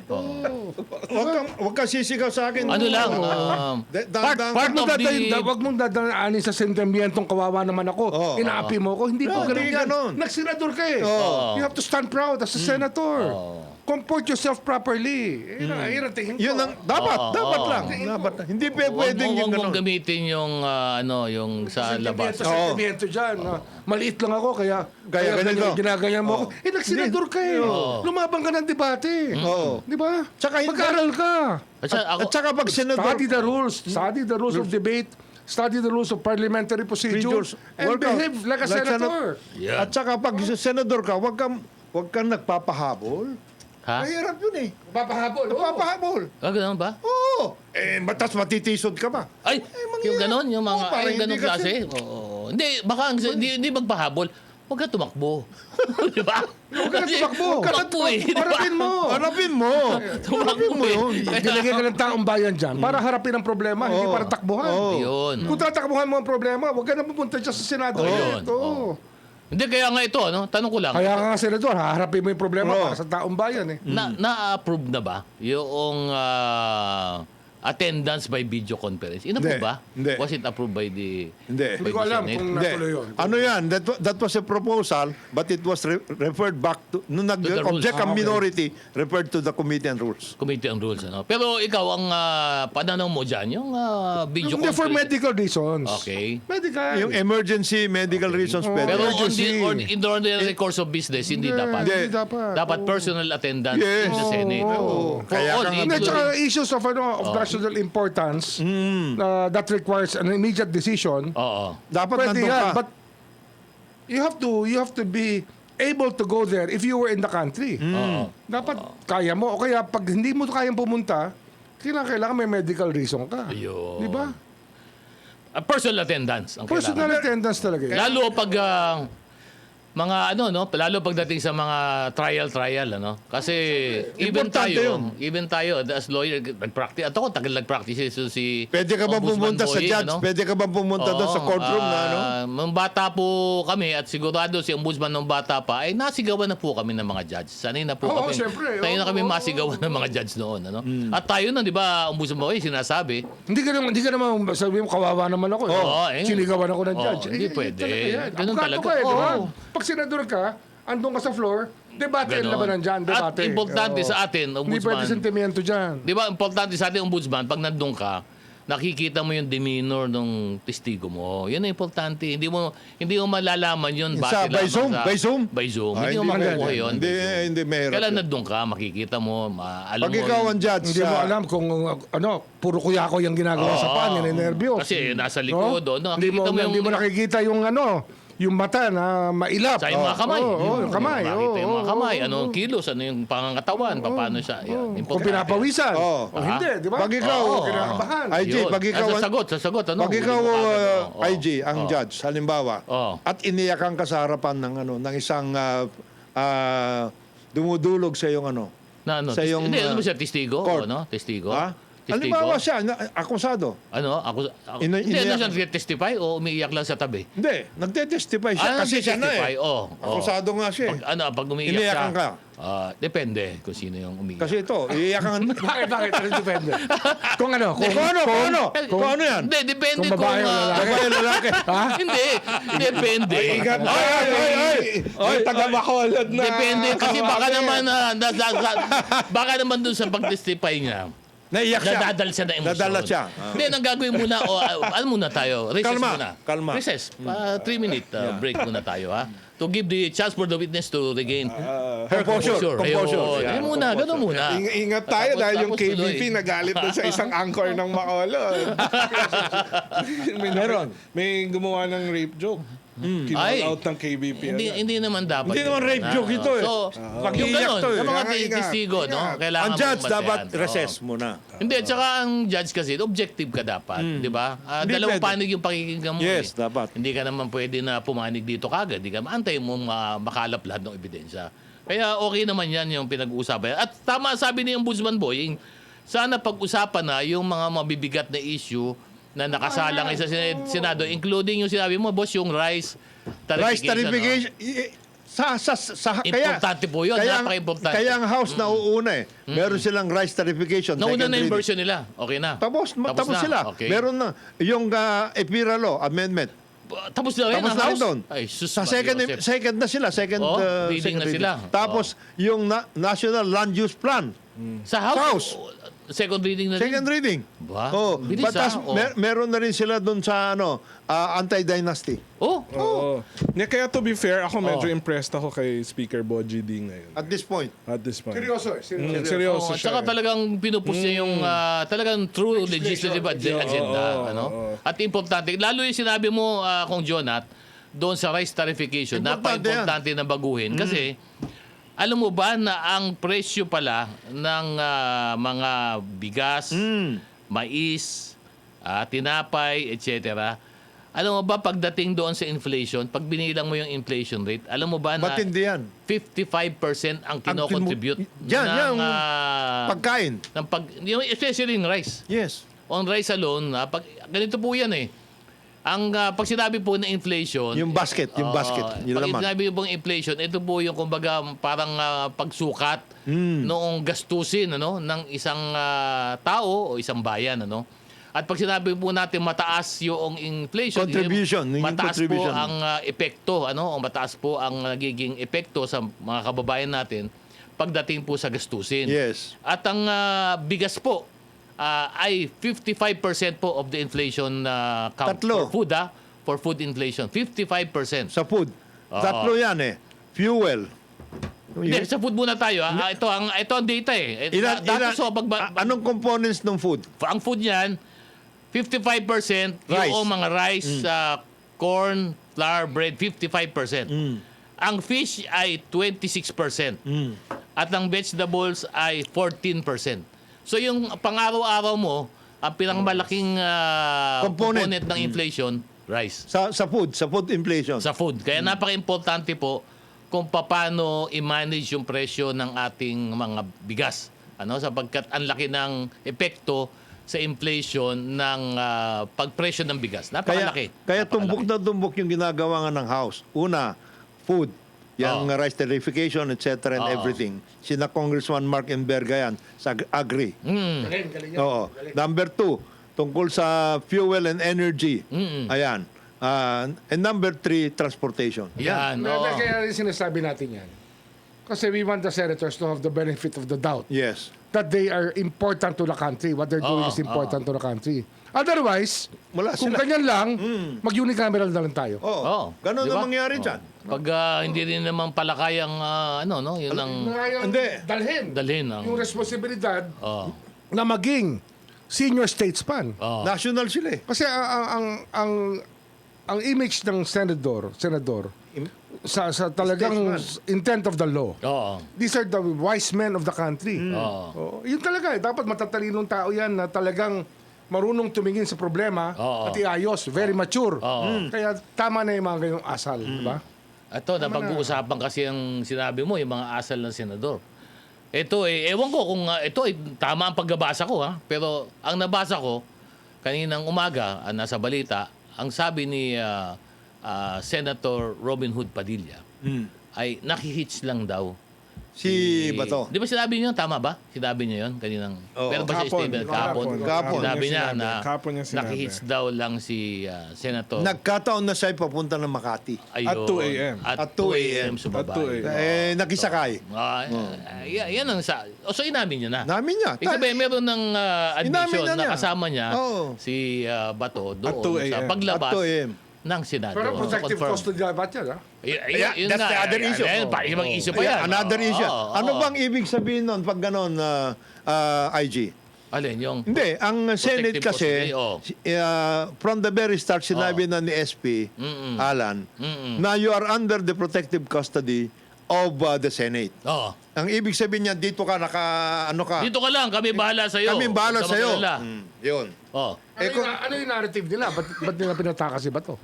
Huwag kang sisigaw sa akin. Ano lang, Huwag mo of the- wag mong dadaanin sa sentimentong kawawa naman ako. Oo. Inaapi mo ko. Hindi po Oo, ganun hindi yan. ganun. Nagsenador ka eh. Oo. You have to stand proud as a senator. Comport yourself properly. Yun ang tingin ko. Yun ang dapat lang. Dapat. Hindi pwedeng yung Huwag mong ganun. gamitin yung, yung sa labas. Sa sentimento dyan. Maliit lang ako, kaya ganito. ginaganyan mo ako. Nagsenador ka eh. Lumabang ka ng debate. Oo. Di ba? Tsaka hindi- Mag-aral ka. At saka pag senador, Study the rules. Study the rules of debate. Study the rules of parliamentary procedures. And work out. behave like a senator. Yan. At saka pag senador ka, huwag kang nagpapahabol. Ha? Mahirap yun eh. Papahabol. Nagpapahabol. Ganun ba? Oo. Batas matitisod ka pa. Ay, yung ganon, yung mga, parang ay, ganong hindi kasi- klase. Oo. Hindi, baka, hindi magpahabol. Huwag ka tumakbo. Di ba? Huwag ka na tumakbo. Tumakbo eh. di ba? Harapin mo. Harapin mo. Tumakbo mo eh. yun. Dilagay ka ng taong bayan dyan para harapin ang problema, hindi para takbuhan. Yun. Kung tatakbuhan mo ang problema, huwag ka na pupunta dyan sa Senado. Yun. Oo. Hindi, kaya nga ito, no? Tanong ko lang. Kaya ka nga, Senador, haharapin mo yung problema para sa taong bayan eh. Na-approve na ba yung attendance by video conference? Ina-approve Hindi. ba? Hindi. Was it approved by the... Hindi. Hindi ko alam Senate? kung Hindi. natuloy yun. Ano yan? That was a proposal, but it was referred back to... Nung the rules. nag-object ang Okay. minority, referred to the committee and rules. Committee on Rules, ano? Pero ikaw, ang pananaw mo dyan, yung video Hindi, for conference... medical reasons. Okay. Medical. Yung emergency medical reasons pwede. Pero Emergency. in the ordinary course of business, hindi dapat. Hindi dapat. Dapat personal attendance Yes. in the Senate. Oo. For Kaya all, ka nga- Hindi, including- tsaka issues of national importance that requires an immediate decision. Oo. Dapat Pwede nandun yan, ka. but you have to be able to go there if you were in the country. Oo. Dapat kaya mo. O kaya pag hindi mo kayang pumunta, kailangan may medical reason ka. Ayun. Di ba? Personal attendance ang Personal kailangan. attendance talaga. yun. Lalo pag mga no, lalo pagdating sa mga trial ano. Kasi Importante yun. even tayo as lawyer nag-practice. At ako tagal nag-practice si Pwede ka ba Ombudsman pumunta sa Boying, judge? ano? Pwede ka ba pumunta doon sa courtroom na ano? Nung bata po kami at sigurado si Ombudsman nung bata pa ay nasigawan na po kami ng mga judge. Sanay na po Oo, kami. syempre. Sanay na Oo, kami oo, masigawan ng mga judge noon, ano? At tayo na, 'di ba, Ombudsman Boying sinasabi, Hindi ka naman sabi mo kawawa naman ako. Oo, eh. Sinigawan ako ng Oo, judge. hindi pwede. talaga yan. Ganun Abogado talaga. ka eh, di ba? Oo. Pag senador ka, andun ka sa floor, debate ang Ganon. labanan dyan, debate. At importante Oo. sa atin, Hindi pwede Ombudsman. sentimiento dyan. Di ba, importante sa ating ombudsman, pag nandun ka, nakikita mo yung demeanor ng testigo mo. Yan ang importante. Hindi mo malalaman yun Sa- base by lamang Zoom? sa... By Zoom? By Zoom. Ah, Hindi mo hindi makukuha pwede. yun. Hindi mahirap Kailan yun. nandun ka, makikita mo, alam Pag mo. ikaw ang judge Hindi mo alam kung puro kuyako yung ginagawa sa pan, yan nervyos. Kasi nasa likod, no? Hindi mo, Nakikita mo yung... hindi mo nakikita yung mata na mailap. Sa yung mga kamay. Oo, yung kamay. Makita yung mga Oo, kamay. oo, Ano yung kilos, ano yung pangangatawan, paano siya. Yan, Kung importante. pinapawisan. Oo. O hindi, di ba? Pag ikaw, Oo, kinakabahan. IG, Yun. pag ikaw, Sasagot, ano? pag ikaw Huli mo agad, oo. IG, ang judge, halimbawa, Oo. at iniyakan ka sa harapan ng isang dumudulog sa iyong ano. Na, ano, Sa iyong, hindi, ano ba siya? Testigo? court. Ano? Testigo? Ha? Testigo? Halimbawa siya, akusado. Ano? Hindi, Iniyak- ano siya testify o umiiyak lang sa tabi? Hindi, nagte-testify siya kasi siya na nagte-testify, eh. oo. Akusado nga siya eh. Pag umiiyak Iniyakan siya, ka. depende kung sino yung umiiyak. Kasi ito, iiyakan. Bakit? Ano depende? Kung ano? Kung ano yan? Hindi, depende Kung babae o lalaki. Babae, lalaki. Hindi, depende. Ay, taga-Bacolod na. Depende kasi baka naman baka naman dun sa pag-testify niya. Naiyak siya. Nadadal siya na emosyon. Nadala siya. Hindi, ang gagawin muna, ano muna tayo? Recess Kalma, muna. kalma. Recess. 3-minute break muna tayo, ha? To give the chance for the witness to regain her Composure. Ayun. Yeah. Ayun muna, ganun muna. Ingat tayo dahil yung Tapos KBP tuloy. nagalit doon sa isang anchor ng Bacolod. may gumawa ng rape joke. Ay. Kinall out ng KBP. Hindi naman dapat. Hindi naman rape joke ito eh. So, yung Pag-iiyak ganun, to eh. sa mga Kaya nga, testigo, no? Kailangan Ang judge mong dapat basehan. recess Oo. muna. Hindi, at saka ang judge kasi, objective ka dapat, di ba? Hindi Dalawang pwede. panig yung pakikinggan mo. Yes, eh. dapat. Hindi ka naman pwede na pumanig dito kagad. Hindi ka maantay mo makalap lahat ng ebidensya. Kaya okay naman yan yung pinag-uusapan. At tama sabi ni Ombudsman Boying, sana pag-usapan na yung mga mabibigat na issue na nakasalang sa Senado, including yung sinabi mo, boss, yung rice Rice tarification. tarification. Importante po yun, Kaya, napaka-importante. kaya ang House nauuna eh. Meron silang rice tarification. Nauna second na yung reading. version nila. Okay na. Tapos na. sila. Okay. Meron na. Yung EPIRA law, amendment. Tapos na rin Tapos ang na rin House. doon. Ay, sus, Sa second Joseph. second na sila. Second, Oh, reading second na sila. Tapos yung National Land Use Plan. Sa House. House. Second reading na rin. Second reading. Ba? Oh, Bilis, batas, ah. Oh. meron na rin sila doon sa anti-dynasty. Oh, Oo. Kaya to be fair, ako medyo Oh. impressed ako kay Speaker Boji D ngayon. At this point. At this point. Seryoso eh. Seryoso. Seryoso at siya. saka talagang pinupush niya yung talagang true legislative agenda. Ano? At importante, lalo yung sinabi mo, Kong Jonat, doon sa rice tarification, Importante napaka-importante na baguhin. Kasi, alam mo ba na ang presyo pala ng mga bigas, mais, tinapay, etc. Alam mo ba, pagdating doon sa inflation, pag binilang mo yung inflation rate, alam mo ba na Matindi yan. 55% ang kinocontribute Yan, yung pagkain. yung especially yung rice. Yes. On rice alone, ganito po yan eh. Ang pag sinabi po na inflation, Yung basket. Yung basket. Yung pag laman. sinabi pong inflation, ito po yung kumbaga parang pagsukat noong gastusin ng isang tao o isang bayan. At pag sinabi po natin mataas yung inflation, Contribution, yung mataas contribution. po ang epekto, o mataas po ang nagiging epekto sa mga kababayan natin pagdating po sa gastusin. Yes. At ang bigas po ay 55% po of the inflation count Tatlo. for food, for food inflation. 55%. Sa food. Oo. Tatlo yan eh. Fuel. Hindi, sa food muna tayo. Ito ang data eh. Anong components ng food? Ang food niyan, 55% Rice. yung mga rice, corn, flour, bread, 55%. Ang fish ay 26%. At ang vegetables ay 14%. So yung pang-araw-araw mo, ang pinakamalaki Component. component ng inflation, rice. Sa food inflation. Sa food. Kaya napaka-importante po kung paano i-manage yung presyo ng ating mga bigas. Sapagkat ang laki ng epekto sa inflation ng pagpresyo ng bigas. Napakalaki. Kaya Napakalaki. tumbok na tumbok yung ginagawa nga ng House. Una, food. Yung rice tarification, etc. and Oo. everything. Sina Congressman Mark Enverga yan sa Agri. Galing, galing yan. Oo. Number 2, tungkol sa fuel and energy. Ayan. And number 3, transportation. Yan. oo. Kaya rin sinasabi natin yan. Kasi we want the senators to have the benefit of the doubt Yes. that they are important to the country. What they're doing is important to the country. Otherwise, Wala kung sila. ganyan lang, mag-unicameral na lang tayo. Oo. Oo. Ganon Di na ba? mangyari dyan. Pag hindi rin naman pala kayang, yun ang Ngayang Hindi. dalhin. yung responsibilidad Oh. na maging senior statesman. Oh. National sila eh. Kasi ang image ng senador sa talagang intent of the law. Oo. These are the wise men of the country. Oo. Oh, yun talaga eh. Dapat matatalinong tao yan na talagang marunong tumingin sa problema Oo. at iayos. Very mature. Oo. Kaya tama na yung mga ganyong asal. Di ba? Ito, napag-uusapan kasi ang sinabi mo, yung mga asal ng senador. Ito ewan ko kung ito ay tama ang pagbabasa ko pero ang nabasa ko kaninang umaga nasa balita, ang sabi ni Senator Robin Hood Padilla ay nakihits lang daw Si Bato. Di ba sinabi niyo, tama ba? Sinabi niyo yun kaninang... Oo. Pero ba sa Kahapon. statement? Kahapon. Kahapon. Sinabi niya na Kahapon niya sinabi. nakihits daw lang si Senator. Nagkataon na siya papunta ng Makati. Ayun. At 2 a.m. At At 2 2 a.m. sumabay. At 2 a.m. Nakisakay. Yan ang sa... O so inamin niya na. Namin niya. Ibig sabihin, meron ng admission Inamin na na niya. kasama niya Oo. si Bato doon At 2 sa a.m. paglabas At 2 a.m. ng Senado. Pero protective Confirm. custody dapat yan, ha? Yeah, Yun that's the other issue. Ibang issue pa yan. Another issue. Oo, Ano oo. bang ibig sabihin nun pag gano'n, IG? Alin, yung... Hindi, ang Senate kasi, custody, oo. from the very start, sinabi na ni SP, Alan, na you are under the protective custody of the Senate. Oo. Ang ibig sabihin niya, dito ka, ano ka, Dito ka lang, kami bahala sa'yo. kami bahala Huwag ka sa'yo. mag-alala. Yun. Oh. Ano yung narrative nila? Ba't nila pinataka si Bato?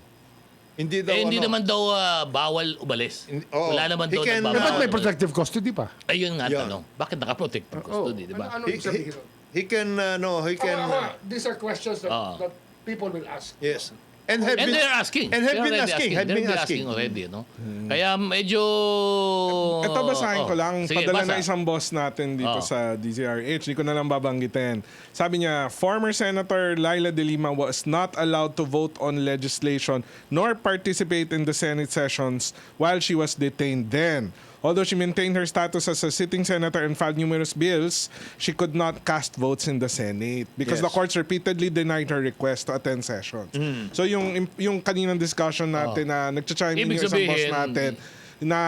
Hindi daw, Hindi ano, naman daw bawal umalis. Oo. Wala naman He daw can- nagbabawal. Ba't may protective custody pa? Ayun nga Yun. tanong. Bakit naka-protective custody, di ba? Ano ibig sabihin nun? he can, he can, These are questions that, Oo. that people will ask. yes. And have And been, they're asking. And have They're been already asking. Have They're been asking asking. already, no? Kaya medyo... Ito basahin ko lang. Sige, Padala basa. na isang boss natin dito Oh. sa DZRH. Di ko na lang babanggitin. Sabi niya, former Senator Laila De Lima was not allowed to vote on legislation nor participate in the Senate sessions while she was detained then. Although she maintained her status as a sitting senator and filed numerous bills, she could not cast votes in the Senate because Yes. the courts repeatedly denied her request to attend sessions. So yung kaninang discussion natin na nagcha-chime in Ibig yung isang boss sabihin, natin na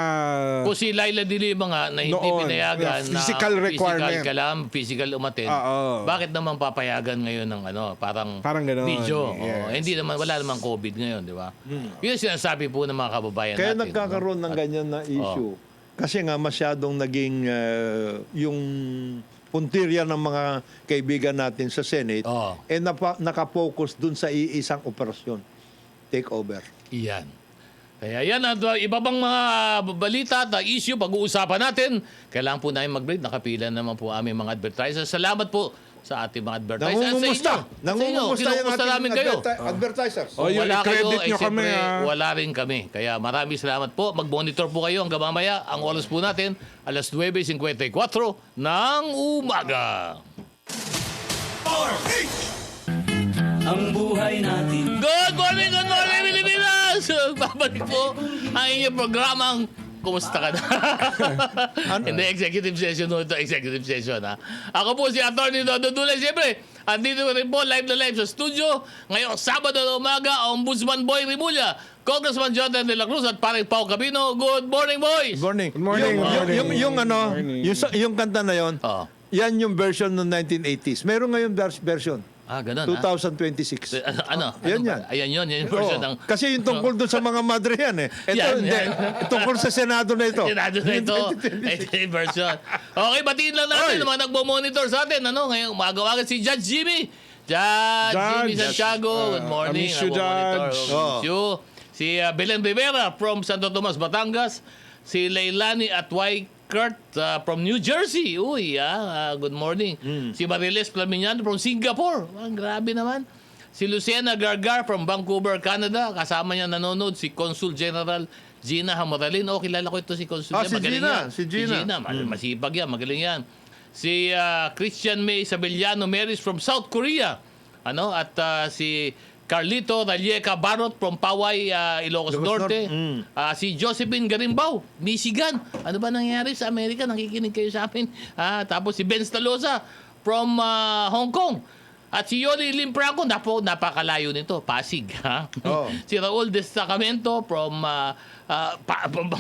Kung si Laila de Lima nga na hindi Noon, pinayagan yeah, physical requirement. physical umaten, Oo. bakit naman papayagan ngayon ng parang ganun, video? yes. Oo, hindi naman, wala namang COVID ngayon, di ba? Yun ang sinasabi po ng mga kababayan Kaya natin. nagkakaroon ng ganyan na issue. Kasi nga masyadong naging yung puntirya ng mga kaibigan natin sa Senate Oo. nakapokus dun sa iisang operasyon. Take over. Iyan. Kaya yan at iba bang mga balita at issue pag-uusapan natin. Kailangan po namin mag-break. Nakapila naman po aming mga advertisers. Salamat po sa ating mga advertisers. Nangungumusta. Nangungumusta yung Kinukumusta namin kayo. advertisers. Oh, yun, Wala kayo, i-credit nyo kami, siyempre, ah. wala rin kami. Kaya maraming salamat po. Mag-monitor po kayo hanggang mamaya. Ang oras po natin, alas 9:54 ng umaga. Ang buhay natin Good morning, Pilipinas! Babalik po ang inyong programang Kumusta ka na? Hindi, executive session no, ito, executive session ha. Ako po si Atty. Dodo Dulay. Siyempre, andito rin po live na live sa studio. Ngayong Sabado na umaga, Ombudsman Boy Rimulya, Congressman Jonathan De La Cruz at paring Pao Cabino. Good morning, boys! Good morning. Good morning, good morning. Yung yung kanta na yon, Oo. yan yung version ng 1980s. Meron ngayon version. Ganun 2026. Ano? Yan, ba? yan. Ayan yun yung version Oo. ng... Kasi yung tungkol doon sa mga madre yan eh. Ito, Yan, hindi. yan. Tungkol sa Senado na ito. Sinado na ito. Ito yung version. Okay, batiin lang natin Oy. yung mga nagbo-monitor sa atin. Ngayong umaga-umaga si Judge Jimmy. Jimmy Judge. Santiago. Good morning. I miss you, Nagbo-monitor. Judge. I miss you. Si Belen Rivera from Santo Tomas, Batangas. Si Leilani Atway Kurt from New Jersey. Uy, good morning. Si Mariles Plamiñano from Singapore. Grabe naman. Si Luciana Gargar from Vancouver, Canada. Kasama niya nanonood si Consul General Gina Hamoralin. Kilala ko ito si Consul. Ah, si Magaling Gina. yan. Si Gina. Masipag yan. Magaling yan. Si Christian May Sabeliano Meris from South Korea. At si Carlito Ralleca Barot from Paway, Ilocos Norte. Si Josephine Garimbao, Michigan. Ano ba nangyari sa Amerika? Nakikinig kayo sa amin. Tapos si Ben Stalosa from Hong Kong. At si Yoli Limprangco, napakalayo nito, Pasig. Oh. Si Raul Destacamento from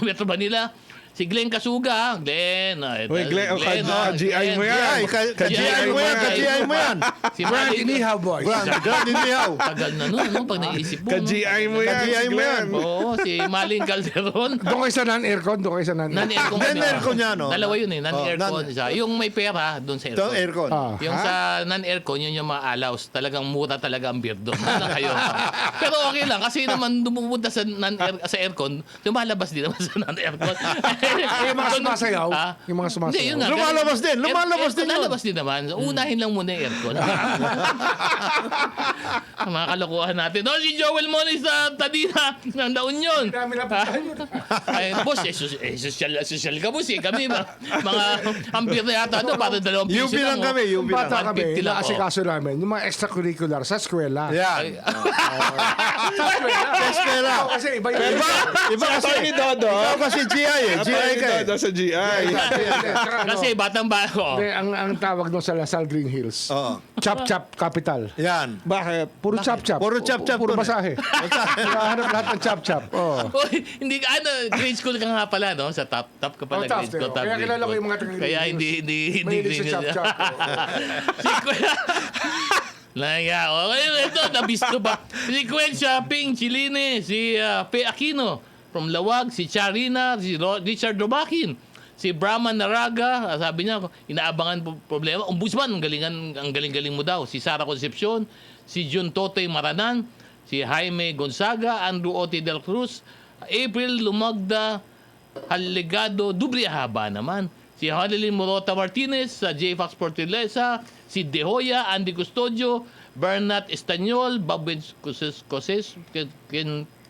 Metro Manila. Si Glenn Kasuga, Glenn. Uy, Glenn, ka-GI mo yan. Ay, ka-GI mo yan, ka-GI mo yan. Si Brand Malik. Inihaw, boys. Grand Inihaw. Tagal na nun, pag naisip mo. Ka-GI mo yan. Ka-GI mo yan. Oo, si Maling Calderon. Doon kayo sa non-aircon, doon kayo sa non-aircon. Non-aircon. Non-aircon yan, no? Dalawa yun eh, non-aircon. non- Isa. Yung may pera, doon sa Ito, aircon. aircon. Ah. Yung sa non-aircon, yun yung mga allows. Talagang mura talaga ang beer doon. Doon lang kayo. Pero okay lang, kasi naman dumupunta sa aircon, lumalabas din naman sa non-aircon. Yung mga sumasayaw, Ha? yung mga sumasayaw. Hindi, yun nga. Lumalabas din, lumalabas din yun. Lumalabas din naman. Unahin lang muna yung aircon. Mga kalokohan natin. No, si Joel Moniz sa Tadina ng La Union. Dami na puntahan yun. Ay, boss, social ka, boss. Kami, mga ampir na yata ito, para 2 piso UP lang kami, UP lang. Bata kami, 150 lang, naasikaso namin, yung mga extracurricular sa eskwela. Yan. Sa eskwela. Sa eskwela. Ikaw kasi iba yung Iba kasi, Attorney Dodo. ikaw kasi GI eh. GI ka eh. Dodo sa GI. Kasi batang bako. Hindi, ang tawag doon sa Lasal Green Hills. Oo. Chop-chop capital. Yan. Bakit? Puro chop-chop. Puro chop-chop Puro doon eh. basahe. Hanap lahat ng chop-chop. Oh. Uy, hindi ka, grade school ka nga pala, no? Sa top ka pala, Oh, top, grade school, top kaya grade kilala ko school. yung mga taga-grade Kaya schools. hindi Mahilig green sa yun. chop-chop. Si Kuya... Laya, okay, ito, nabisto ba? Si Gwen Shopping, Chiline, si Pe Aquino, from Lawag, si Charina, si Richard Robakin, si Brahman Naraga, sabi niya, inaabangan problema. Ombudsman, ang galing-galing mo daw. Si Sara Concepcion, si Jun Totoy Maranan, si Jaime Gonzaga, Andrew Oti Del Cruz, April Lumagda, Haligado, Dubriahaba naman. Si Hanelin Morota Martinez, sa J. Fox Portilesa, si De Hoya, Andy Custodio, Bernat Estanyol, Bob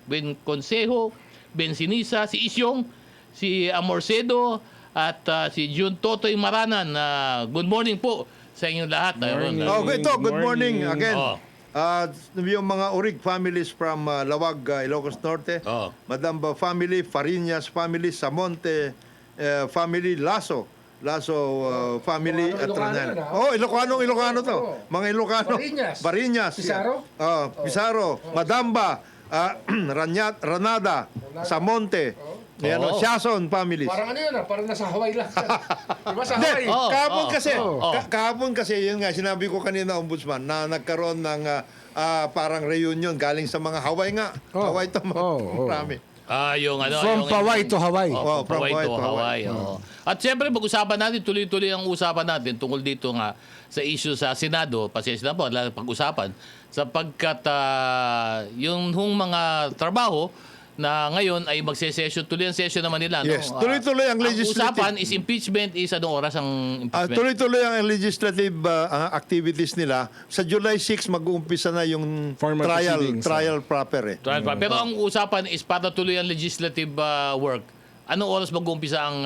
Ben Consejo, Ben Sinisa, si Isyong, si Amorcedo, at si Jun Totoy Maranan. Good morning po sa inyong lahat. Ayun, Oh, ito, good morning again. Oh. Yung mga Urig families from Lawag, Ilocos Norte, Oh. Madamba family, Fariñas family, Samonte family, Lasso family at Ilocano Ranan. yun, ha? Oh, Ilocano to. Oo. Mga Ilocano. Bariñas. Pizarro? Pizarro, Madamba, Ranada, Samonte, Oo. Siason families. Parang ano yun Parang nasa Hawaii lang. Diba sa Hawaii? Oh. Kahapon kasi, Oh. kahapon kasi, yun nga, sinabi ko kanina, Ombudsman, na nagkaroon ng parang reunion galing sa mga Hawaii nga. Oh. Hawaii to, Oh. marami. Yung ano, From yung- Hawaii to Hawaii. Oh, from from Hawaii Hawaii to to Hawaii. oo. At siyempre, pag-usapan natin, tuloy-tuloy ang usapan natin tungkol dito nga sa issue sa Senado. Pasensya na po, pag-usapan. Sapagkat yung mga trabaho na ngayon ay magse-session, tuloy ang session naman nila. Yes, no? tuloy-tuloy ang legislative. usapan is impeachment is anong oras ang impeachment? Tuloy-tuloy ang legislative activities nila. Sa July 6, mag-uumpisa na yung Formal proceedings, trial proper eh. Trial pa. Pero ang usapan is para tuloy ang legislative work. Anong oras mag-uumpisa ang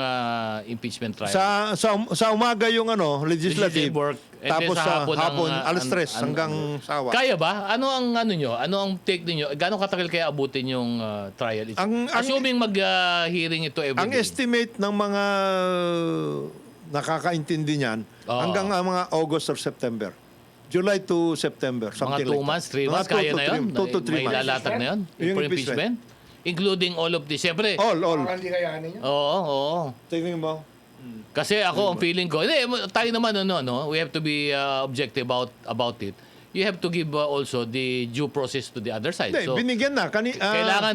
impeachment trial? Sa umaga yung legislative, Legislative work. And tapos then sa hapon hapon, ang, alas 3 hanggang sawa. Kaya ba? Ano ang nyo? Ano ang take niyo? Gaano katagal kaya abutin yung trial? Assuming mag-hearing ito every Ang day. estimate ng mga nakakaintindi niyan, Oo. hanggang mga August or September. July to September, Mga something 2 like months, 3 that. months, kaya na yun? 2 to 3 May months. lalatag na yun? Yung For impeachment. impeachment? Including all of this. Siyempre, All. Parang hindi kayanin yun. oo. Tingnan mo. Kasi ako, ang feeling ko, tayo naman, no? We have to be objective about it. You have to give also the due process to the other side. Hindi, So, binigyan na. kailangan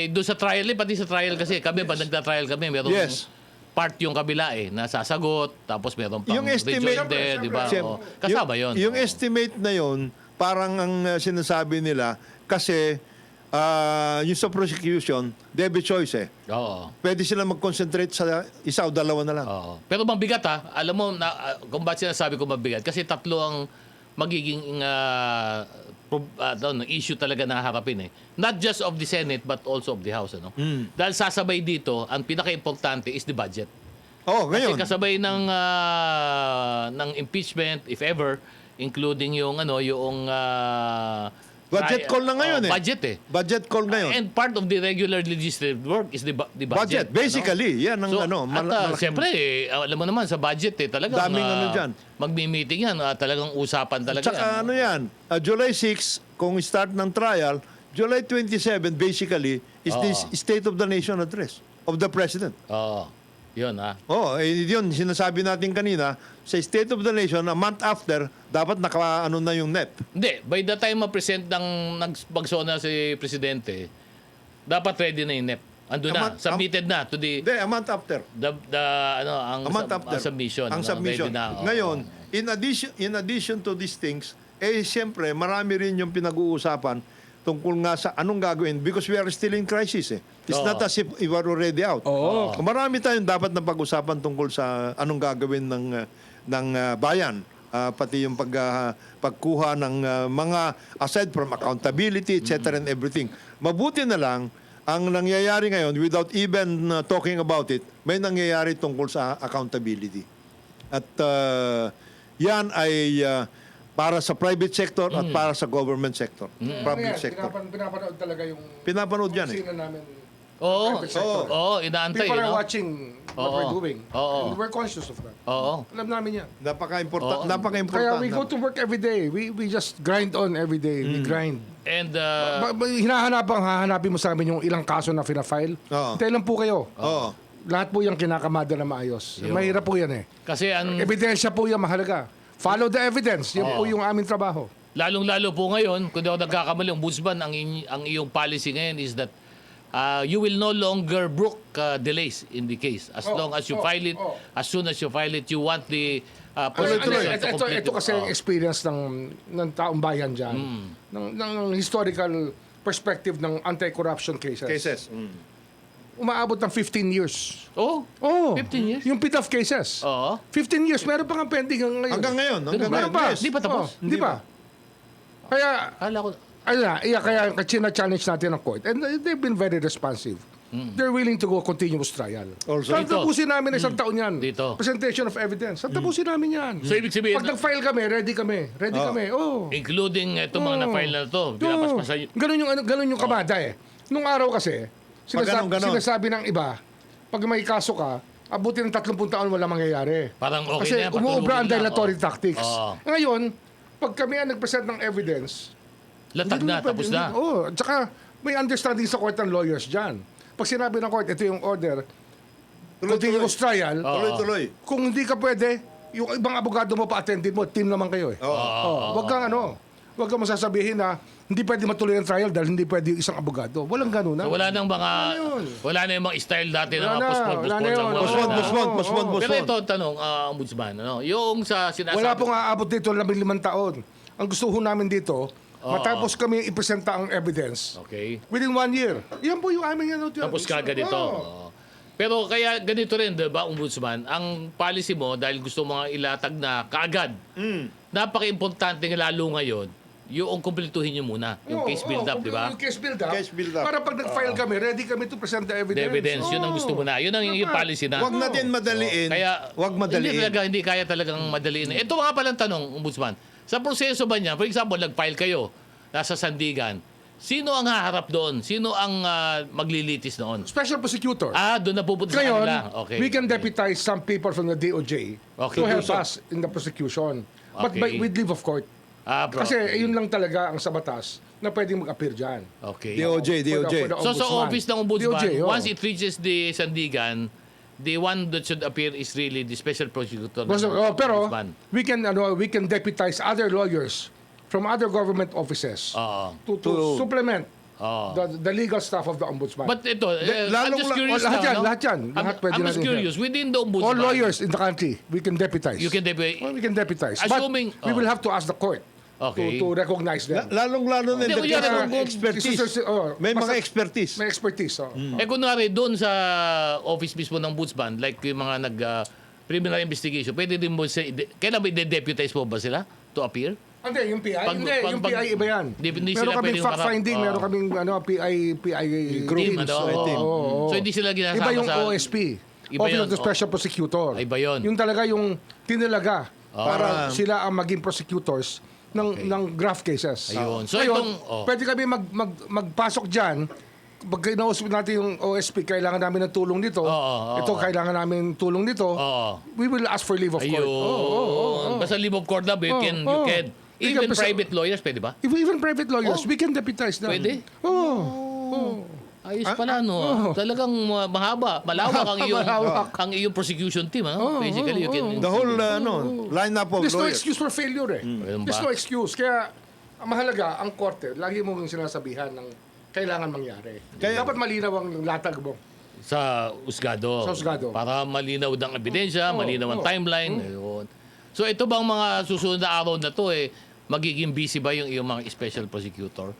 doon sa trial, pati sa trial kasi kami, pag nagta-trial kami, meron Yes. part yung kabila na sasagot, tapos meron pang Yung estimate- rejoinder, di ba? Siyempre, Oo. Kasama yun. Yung Oo. estimate na yun, parang ang sinasabi nila, kasi yung sa prosecution, they have a choice eh. Oo. Pwede sila mag-concentrate sa isa o dalawa na lang. Oo. Pero mabigat alam mo, kung ba't sinasabi ko mabigat? Kasi tatlo ang magiging issue talaga na harapin eh. Not just of the Senate but also of the House. Dahil sasabay dito, ang pinaka-importante is the budget. Oh, Kasi ngayon. kasabay ng impeachment, if ever, including yung Budget call na ngayon eh. Budget eh. Budget call ngayon. And part of the regular legislative work is the budget. budget, basically. Yan ang So, malaking- siyempre, alam mo naman, sa budget talagang Daming dyan. magmi-meeting yan. Talagang usapan talaga Tsaka yan. July 6, kung start ng trial, July 27, basically, is the State of the Nation address of the President. Oo. Yun Yun, sinasabi natin kanina, sa State of the Nation, a month after, dapat naka-ano na yung NEP. Hindi, by the time ma-present magsona si Presidente, dapat ready na yung NEP. Ando na, submitted na to the Hindi, a month after. ang A month after. submission. Ang submission. Ready na, oo. Ngayon, in addition to these things, siyempre, marami rin yung pinag-uusapan tungkol nga sa anong gagawin because we are still in crisis eh. It's not as if we are already out. Oo. Marami tayong dapat na pag-usapan tungkol sa anong gagawin ng bayan. Pati yung pagkuha ng mga aside from accountability, etc. and everything. Mabuti na lang ang nangyayari ngayon without even talking about it, may nangyayari tungkol sa accountability. At yan ay para sa private sector at para sa government sector. Public sector. Pinapanood talaga yung Pinapanood yan eh. sino namin. Oo. Private sector. Oo, inaantay. People are no? watching what we're doing. Oo. And we're conscious of that. Oo. Alam namin yan. Napaka-important. Kaya we go to work every day. We just grind on every day. We grind. And Hahanapin mo sa amin yung ilang kaso na fina-file. Oo. Tayo lang po kayo. Oo. Lahat po yung kinakamada na maayos. Mahirap po yan eh. kasi Ebidensya po yung mahalaga. Follow the evidence. Yan po yung aming trabaho. lalong-lalo po ngayon, kung di ako nagkakamali, ombudsman, ang iyong policy ngayon is that you will no longer brook delays in the case. As long as you file it, as soon as you file it, you want the prosecution to complete Ito kasi yung experience ng taong bayan dyan. Ng historical perspective ng anti-corruption cases. Umaabot ng 15 years. Oh, Oh, 15 years? Yung PITAF cases. Oo. 15 years. Meron pa nga pending ngayon. Hanggang ngayon. Hanggang Meron ngayon. pa. Yes. Di pa tapos? Oh, Hindi pa. Kaya, Kala ko, kaya challenge natin ang court. And they've been very responsive. They're willing to go continuous trial. Also. Saan tapusin namin isang taon yan? Dito. Presentation of evidence. Saan tapusin namin yan? So, ibig sabihin, Pag nag-file kami, ready kami. Ready kami. Oh. including itong mga na-file na to, Oo. pinapaspasan yun. Ganun yung kamada eh. Nung araw kasi, ganun. sinasabi ng iba, pag may kaso ka, abuti ng 30 taon wala mangyayari. Parang okay Kasi na yan, umuubra ang patulugin na. dilatory Oo. tactics. Oo. Ngayon, pag kami ang nag-present ng evidence, Latag hindi na, naman tapos pwede- na. Oo. Tsaka may understanding sa court ng lawyers dyan. Pag sinabi ng court, ito yung order, continuous trial, Tuloy-tuloy. kung hindi ka pwede, yung ibang abogado mo pa-attendin mo, team naman kayo eh. Wag kang wag kang masasabihin na hindi pwede matuloy ang trial dahil hindi pwede yung isang abogado. Walang ganun na. So, wala nang mga, yun? wala na yung mga style dati na Wala mga na, postpone wala na yun. Postpone. Pero ito, tanong, ombudsman, ano, yung sa sinasabi... Wala pong aabot dito 15 taon. Ang gusto ho namin dito, matapos kami ipresenta ang evidence, Okay. within 1 year. Yan po yung aming ano. Tapos kagad ito. Oo. Pero kaya ganito rin, diba, ombudsman, ang policy mo, dahil gusto mo nga ilatag na kaagad, napaka-importante nga lalo ngayon, yung kumpletuhin nyo muna, yung case build-up, di ba? Yung case build-up. Case build-up. Para pag nag-file kami, ready kami to present the evidence. The evidence, yun ang gusto mo na. Yun ang yung policy na. Huwag natin madaliin. Kaya, Huwag madaliin. Hindi kaya talagang madaliin. Ito nga palang tanong, ombudsman. Sa proseso ba niya, for example, nag-file kayo, nasa Sandigan, sino ang haharap doon? Sino ang maglilitis doon? Special prosecutor. Doon na pupunta sa Ngayon, kanila. Okay. we can deputize some people from the DOJ Okay. to help us in the prosecution. But Okay. with leave of court. Bro. Kasi yun lang talaga ang sa batas na pwedeng mag-appear dyan. Okay. DOJ. For the So sa ombudsman. office ng ombudsman, DOJ, oh. once it reaches the Sandigan, the one that should appear is really the special prosecutor. ng Pero ombudsman. we can deputize other lawyers from other government offices Oo. to supplement Oo. the legal staff of the ombudsman. But ito, I'm lalong- just curious lahat now, yan, no? lahat yan. Lahat pwede I'm just natin curious, within the ombudsman, all lawyers in the country, we can deputize. you can deputy. We can deputize. Assuming- But we will have to ask the court Okay. to recognize them. Lalong-lalo na in the Hindi, case kunyari, of expertise. May May mga expertise. May expertise. Eh kunwari, doon sa office mismo ng ombudsman, like yung mga criminal investigation, pwede din mo kailan ba i-deputize mo ba sila to appear? Hindi, yung PI. Pag- yung pag- PI iba yan. Hindi sila Meron kaming pwedeng fact-finding, marap- meron kaming PI Team, teams. ano? team. So hindi sila ginasama Iba yung sa... OSP. Iba Office yun, of the Special Prosecutor. Iba yun. Yung talaga yung tinilaga para Para- sila ang maging prosecutors ng graft cases. Ayun. So Ngayon, itong- pwede kami magpasok dyan. Pag kinausap natin yung OSP, kailangan namin ng tulong dito. Oo. Ito, kailangan namin ng tulong dito. Oo. We will ask for leave of court. Ayun. Basta leave of court lang, you can. We Even can private lawyers, pwede ba? Even private lawyers, we can deputize them. Pwede? Oo. Ayos pala, no? Talagang mahaba, malawak ang iyong prosecution team, ha? Basically, you can... The whole lineup of There's no lawyers. excuse for failure eh. Ayun There's ba? no excuse. Kaya, ang mahalaga, ang korte, lagi mong sinasabihan ng kailangan mangyari. Dapat malinaw ang latag mo. Sa usgado. Sa husgado. Para malinaw ang ebidensya, malinaw ang timeline. Ayun. So ito bang mga susunod na araw na to magiging busy ba yung iyong mga special prosecutor?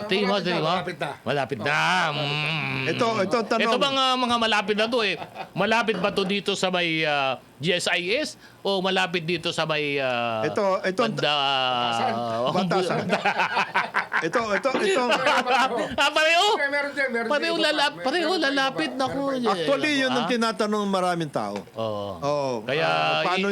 Tingin mo, tingin mo. Malapit na. Malapit na. Ito tanong. Ito bang mga malapit na to eh? Malapit ba to dito sa may GSIS o malapit dito sa may Ito, Batasan. ito. pareho. Meron din. Pareho lalapit na ko. Actually, yun ang tinatanong ng maraming tao. Oo. Oo. Kaya, paano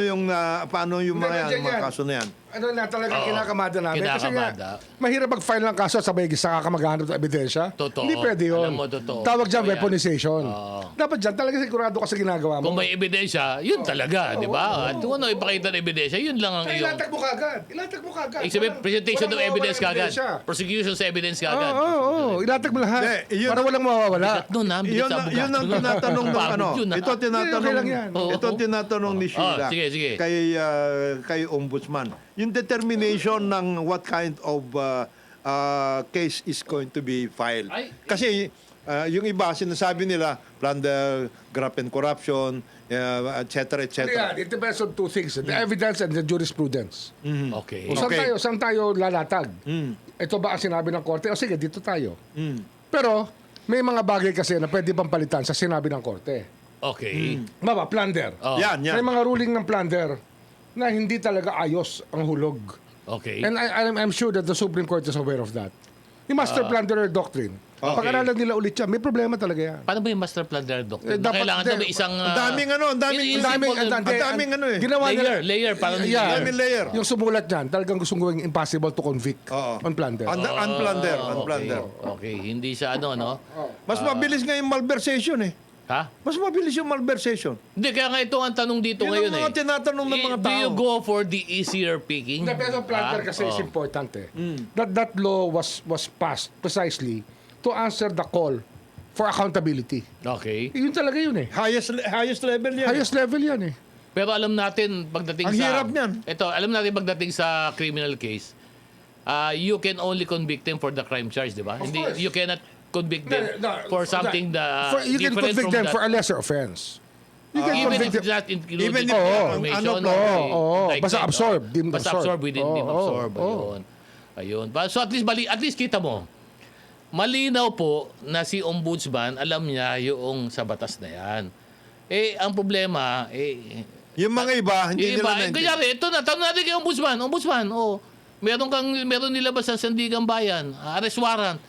yung mga, Hindi, mga yan. kaso na yan? Ano na talaga kinakamada namin. Kasi Kinakamada. nga, mahirap mag-file ng kaso sabay saka ka maghanap ng ebidensya. Totoo. Hindi pwede yun. Alam mo, totoo. Tawag dyan, Totoo yan. weaponization. Oo. Dapat dyan, talaga sigurado ka sa ginagawa Kung mo. may ebidensya, yun talaga, di ba? At kung ano ipakita ng ebidensya, yun lang ang Kaya iyong... ilatag mo kagad. Ilatag mo kagad. Ibig sabihin, presentation ng Walang evidence mawawala kagad. ebidensya. Prosecution sa evidence kagad. Oo. Ilatag mo lahat. Hindi, yun- Para walang mawawala. Bigat nun, ha? Bigat sa abogado. Yun ang tinatanong ng Pagod ano. yun, ha? Ito okay lang yan. Oo. ito tinatanong ni Sheila. sige. Kay Ombudsman. Yung determination ng what kind of case is going to be filed. Ay, Kasi yung iba sinasabi nila plunder, graft and corruption, etc. Yeah, it depends on two things. The evidence and the jurisprudence. Okay. O, saan Okay. saan tayo lalatag? Ito ba ang sinabi ng korte? O sige, dito tayo. Pero, may mga bagay kasi na pwede pang palitan sa sinabi ng korte. Okay. Baba, plunder. Oh. Yan. May mga ruling ng plunder na hindi talaga ayos ang hulog. Okay. And I'm sure that the Supreme Court is aware of that. Yung master plunderer doctrine, pag-aralan nila ulit yan, may problema talaga yan. Paano ba yung master plunder, Doctor? Dapat- Kailangan daw may isang... Ang daming Ang daming ano eh. Ginawa nila, Layer, parang yeah, daming layer. Yung sumulat niyan, talagang gusto gawing impossible to convict Oo. on plunder. Unplunder. Okay, hindi siya ano, no? Mas mabilis nga yung malversation eh. Ha? Mas mabilis yung malversation. Hindi, kaya nga ito ang tanong dito Yun ngayon ang mga eh. tinatanong ng mga Do you tao. go for the easier picking? The best of plunder kasi is important eh. That law was passed precisely to answer the call for accountability. Okay. Yun talaga yun eh. Highest level yan. Highest level yan eh. Pero alam natin pagdating Ang sa... hirap niyan. Ito, alam natin pagdating sa criminal case, you can only convict them for the crime charge, di ba? Of Hindi, course. you cannot convict them for something that You can different convict from them that. for a lesser offense. You can Even convict if them. it's not included Even if- information. ano, okay, basta that, absorb, deemed basta absorb. absorb, within deemed absorb. Ayun. Ayun. So at least kita mo, malinaw po na si Ombudsman, alam niya yung sa batas na yan. Eh, ang problema, Yung mga iba, hindi yung nila iba, naintindihan. kanyari, ito na, tanong natin kay Ombudsman, meron nilabas sa Sandigan Bayan, arrest warrant.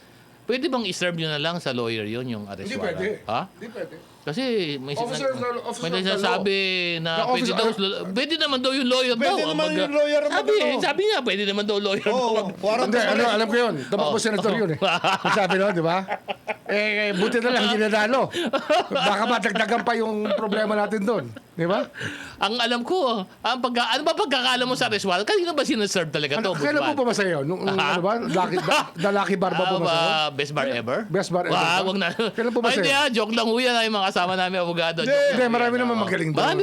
Pwede bang i-serve nyo na lang sa lawyer yon yung arrest Hindi warrant? pwede. Ha? Hindi pwede. Kasi may Officer nagsasabi na The pwede naman daw yung lawyer daw. Pwede naman Mag- yung lawyer ang mag-ano. sabi niya, pwede naman daw lawyer daw. Oo, warrant Hindi, of ano, arrest. alam ko yun. Tumakbo senator yun eh. Ang sabi nun, di ba? Buti na lang, hindi nadalo. Baka matagdagan pa yung problema natin doon. Di ba? Ang alam ko, ano ba pagkakaalam mo sa arrest warrant? Kanina ba sinaserve talaga to? Kailan po pa masaya yun? Nung, ano ba? The Lucky Bar ba po masaya? Best bar ever? Best bar ever ba? Wag na. Kailan po ba Ay, hindi sa'yo? joke lang ho yan. Ay, mga kasama namin abogado. Hindi, marami naman magaling doon. Marami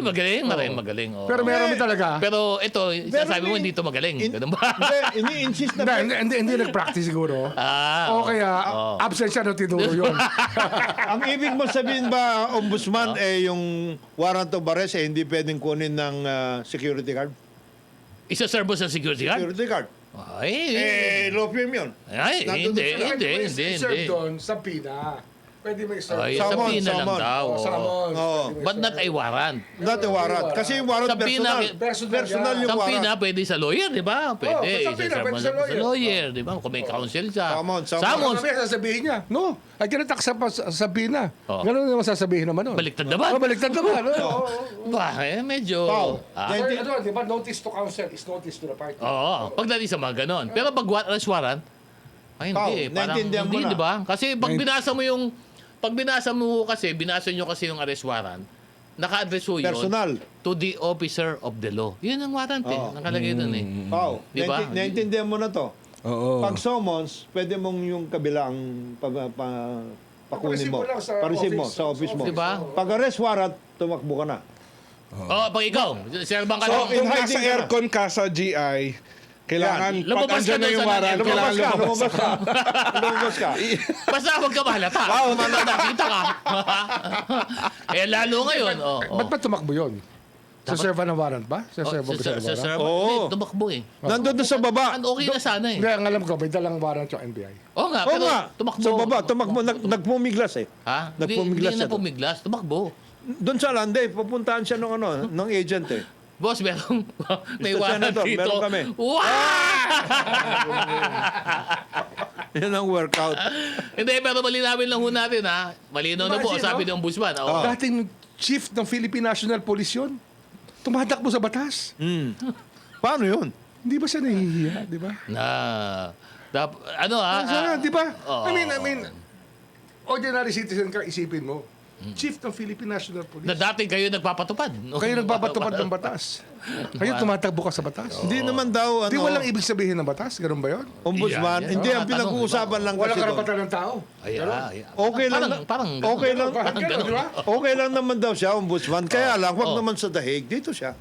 magaling. Oo. Pero meron talaga. Pero ito, sasabi mo din. hindi to magaling. Ganun ba? Hindi, ini-insist na. Hindi nag-practice siguro. O kaya, absent siya ng tinuro yun. Ang ibig mo sabihin ba, Ombudsman, yung warrant of arrest, hindi pwedeng kunin ng security guard? Isa-serve mo sa security guard? Security guard. Ay, Law firm yun. ay, Nandun hindi. Serve doon sa PINA. Pwede may serve. Ay, Summon, sa pina lang summon. daw. Summons. Oo. But not a warrant. Not a warrant. Kasi yung warrant Sa pina- personal yung Sa warrant. pina, pwede sa lawyer, di ba? Pwede. sa pina, Isa-serve pwede mo sa sa lawyer, di ba? Kung may counsel siya. Summons. Summons. Sabi, sasabihin niya, no, I cannot accept sa PINA. Oo. Ganun naman sasabihin naman nun. Baliktad naman. Baliktad naman. Ba, medyo... Pao. Ah, Ano, di ba, notice to counsel is notice to the party. Oo, pagdating sa mga ganon. Pero pag arrest warrant, ay Pao, hindi. Parang naintindihan mo hindi, na. di ba? Kasi pag binasa mo kasi, binasa nyo kasi yung arrest warrant, naka-address ho yun Personal. to the officer of the law. Yun ang warrant eh. Nakalagay doon eh. Pao, Di ba? naintindihan mo na to. Oo. Pag summons, pwede mong yung kabilang pakunin mo. Pareceive mo lang sa Pareceive mo office. sa office mo. Di ba? Pag arrest warrant, tumakbo ka na. Oo, pag ikaw, serban ka So, lang. in kung hiding nasa ka na. aircon ka sa GI, kailangan, Yan. pag Lumabas ka andyan na doon yung sa warrant, aircon. kailangan lumabas. Lumabas ka. Lumabas ka. Basta huwag ka mahalata. Wow, Nakita ka. Eh, lalo ngayon. Oh, Ba't ba tumakbo yun? Sa serva ng warrant ba? Sa serva ba sa sa warrant? server. Oo. Hindi, tumakbo eh. Nandun na sa baba. Okay na sana eh. Hindi, ang alam ko, may dalang warrant yung NBI. Oo nga, Oo pero nga. tumakbo. Sa baba, tumakbo. Nagpumiglas eh. Ha? Nagpumiglas Hindi siya na doon. pumiglas, tumakbo. Doon sa Lande, pupuntahan siya ng agent eh. Boss, merong may Mr. warrant Senator, dito. meron kami. Wow! Yan ang workout. Hindi, pero malinawin lang ho natin ha. Malinaw na po, Imagine, sabi no? ng ombudsman. Oo. Oh. Dating chief ng Philippine National Police yun. Tumatakbo sa batas. Paano yun? Hindi ba siya nahihiya, di ba? Ano ha? Sana, di ba? oo. I mean, ordinary citizen ka, isipin mo. Chief ng Philippine National Police. Na dati kayo nagpapatupad. Kayo nagpapatupad ng batas. Kayo tumatakbo ka sa batas. Hindi naman daw, Di walang ibig sabihin ng batas? Ganun ba yun? ombudsman. Yan. Hindi, ang Tanong, pinag-uusapan lang Walang kasi doon. karapatan ng tao. Ay, Okay lang. Parang Okay lang. Parang ganun, di ba? Okay lang naman daw siya, ombudsman. Kaya lang, wag naman sa Dahig. Dito siya.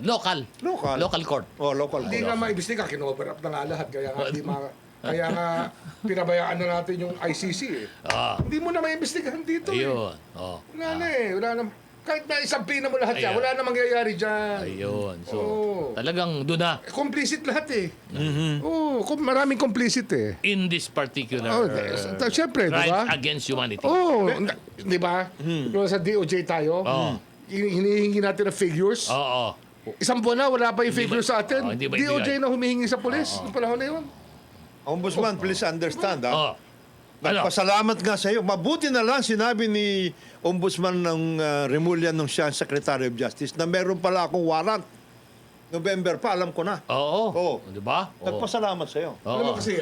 Local. Local. Local court. Oh, local. Hindi nga maimbestiga, kino-over up na nga lahat. Kaya nga pinabayaan na natin yung ICC eh. Hindi mo na maimbestigahan dito eh. Ayun. Oh. Wala na eh. Wala na. Kahit na isampina mo lahat yan, Ayun. wala na mangyayari dyan. Ayun. So, Oo. talagang doon na. Complicit lahat eh. Oo, maraming complicit eh. In this particular Oh, siyempre, di crime ba? against humanity. Oo, di ba? Kung sa DOJ tayo, Oo. hinihingi natin ng figures. Oo. Isang buwan na, wala pa yung Hindi figures ba- sa atin. Oo, hindi ba DOJ ibigay? na humihingi sa pulis. Noong panahon na yun. Ombudsman, please understand. Ha? Oh. Ano? Nagpasalamat nga sa iyo. Mabuti na lang sinabi ni Ombudsman ng Remulla nung siya ang Secretary of Justice na meron pala akong warrant. November pa, alam ko na. Oo. Oo. Di ba? Oo. Nagpasalamat sa iyo. Alam mo kasi,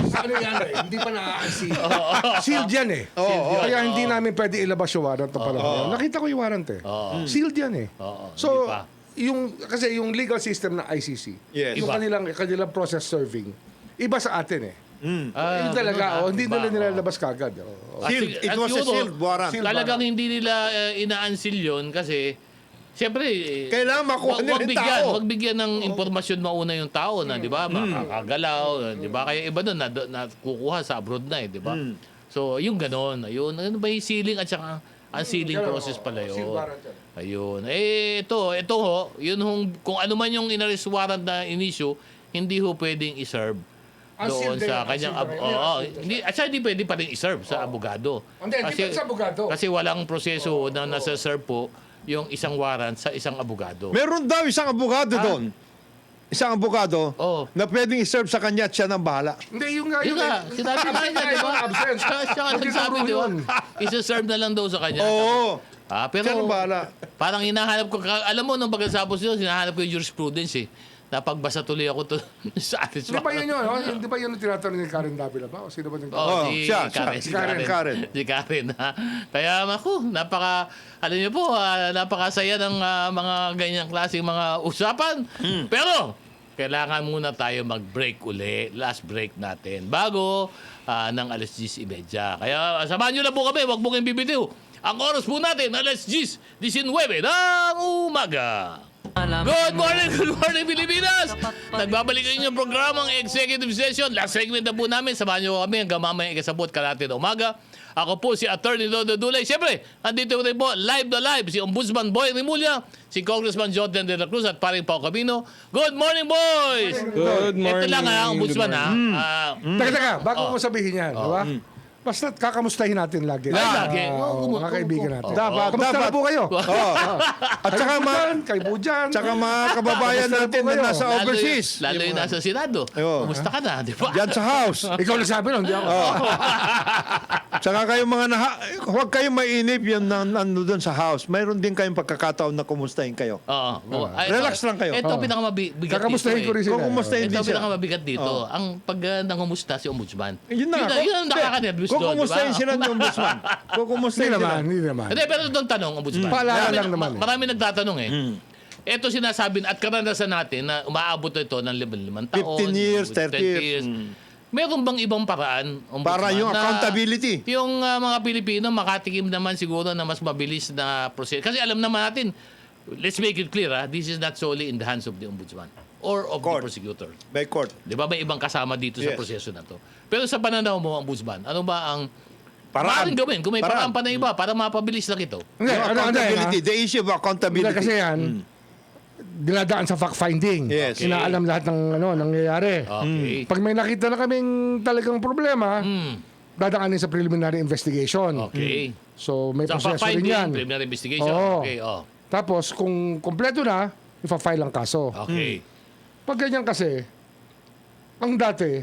ano yan eh, hindi pa na-unseal. Sealed yan eh. Kaya hindi namin pwede ilabas yung warrant ng panahon na yun. Nakita ko yung warrant eh. Sealed yan eh. Oo, So, hindi pa. kasi yung legal system ng ICC, Yes. yung Iba. kanilang process serving, iba sa atin eh. Ah, Yung talaga, hindi iba, nila oo. nilalabas kagad. Sealed. It was a sealed warrant. Talagang hindi nila ina-unseal yun kasi siyempre Kailangan makuha nila yung tao. Wag bigyan ng impormasyon mauna yung tao na, di ba? Makakagalaw, di ba? Kaya iba doon na kukuha sa abroad na, di ba? So, yung gano'n, ayun, ano ba yung sealing at saka unsealing process pala yun. Sealed warrant yan. Ayun. Ito ho, yun kung ano man yung in-arrest warrant na in-issue, hindi ho pwedeng i-serve doon Unsealed din, sa kanyang unsealed din. oo, Unsealed hindi at saka hindi pwede pa rin i-serve sa abogado. Hindi pa sa abogado. Kasi walang proseso na nasa-serve po yung isang warrant sa isang abogado. Meron daw isang abogado doon. Isang abogado Oo. na pwedeng i-serve sa kanya at siya nang bahala. Hindi, yung nga Yun nga, sinabi nga niya, di ba? Absence. Siya nga nagsabi, di ba? Isa-serve na lang daw sa kanya. Oo. Pero Siya nang bahala. parang hinahanap ko, alam mo, nung pagkasapos yun, hinahanap ko yung jurisprudence eh. Napagbasa tuloy ako to sa atin. Di ba yun yun? Di ba yun ang tinatanong ni Karen Davila ba? O sino ba yung Oh, siya. Si Karen. Ha? Kaya ako, alam niyo po, napakasaya ng mga ganyang klaseng mga usapan. Pero, kailangan muna tayo mag-break uli. Last break natin. Bago ng alas 10:30. Kaya samahan niyo na po kami. Huwag po kayong bibitiw. Ang oras po natin, alas 10:19 ng umaga. Good morning, Pilipinas! Nagbabalik ang inyong programang Executive Session. Last segment na po namin. Samahan niyo kami hanggang mamaya ikasabot kalahati ng umaga. Ako po si Attorney Dodo Dulay. Siyempre, andito rin po live na live si Ombudsman Boy Remulla, si Congressman Jordan De La Cruz at paring Pao Cabino. Good morning, boys! Good morning. Ito lang Ombudsman Good ha. Teka, bago mo sabihin yan, di ba? Basta kakamustahin natin lagi. Lagi. Mga kaibigan natin. Dapat, Kamusta dapat. na po kayo? Oo. At saka Kay Bujan. Tsaka mga kababayan Kamusta na natin po na kayo? nasa overseas. Lalo yung nasa Senado. Oo. Kumusta ka na, di ba? Diyan sa house. Ikaw nagsabi nun, di ako. Tsaka kayong mga huwag kayong mainip yung nando doon sa house. Mayroon din kayong pagkakataon na kumustahin kayo. Oo. Relax lang kayo. Ito pinakamabigat Kakamustahin ko rin sila. Kukumustahin din Ito siya. pinakamabigat dito. Ang pag nangumusta si Ombudsman. Yun na. Yun ang nakaka-nervous doon, di ba? Kukumustahin sila ng ombudsman. Kukumustahin Hindi sila. naman, hindi naman. Hindi, pero itong tanong, Ombudsman. Paalala lang naman eh. Marami nagtatanong eh. Ito sinasabi at karanasan natin na umaabot ito ng 5 taon. 15 years, 30 years. Meron bang ibang paraan, Ombudsman, Para yung na accountability. Yung mga Pilipino makatikim naman siguro na mas mabilis na proseso. Kasi alam naman natin, let's make it clear, this is not solely in the hands of the Ombudsman or of Court. the prosecutor. By court. Di ba? May ibang kasama dito sa Yes. proseso na to. Pero sa pananaw mo, Ombudsman, ano ba ang Maaaring gawin kung may paraan Paraan. pa na iba para mapabilis lang ito. Hindi, No, accountability. The issue of Hindi, accountability. kasi yan, dinadaan sa fact-finding. Yes. Okay. Inaalam lahat ng nangyayari. Okay. Pag may nakita na kaming talagang problema, Hmm. dadaanin sa preliminary investigation. Okay. So, may Sa proseso rin finding, yan. preliminary investigation. Oo. Okay, Tapos, kung kompleto na, ipa-file ang kaso. Okay. Pag ganyan kasi, ang dati,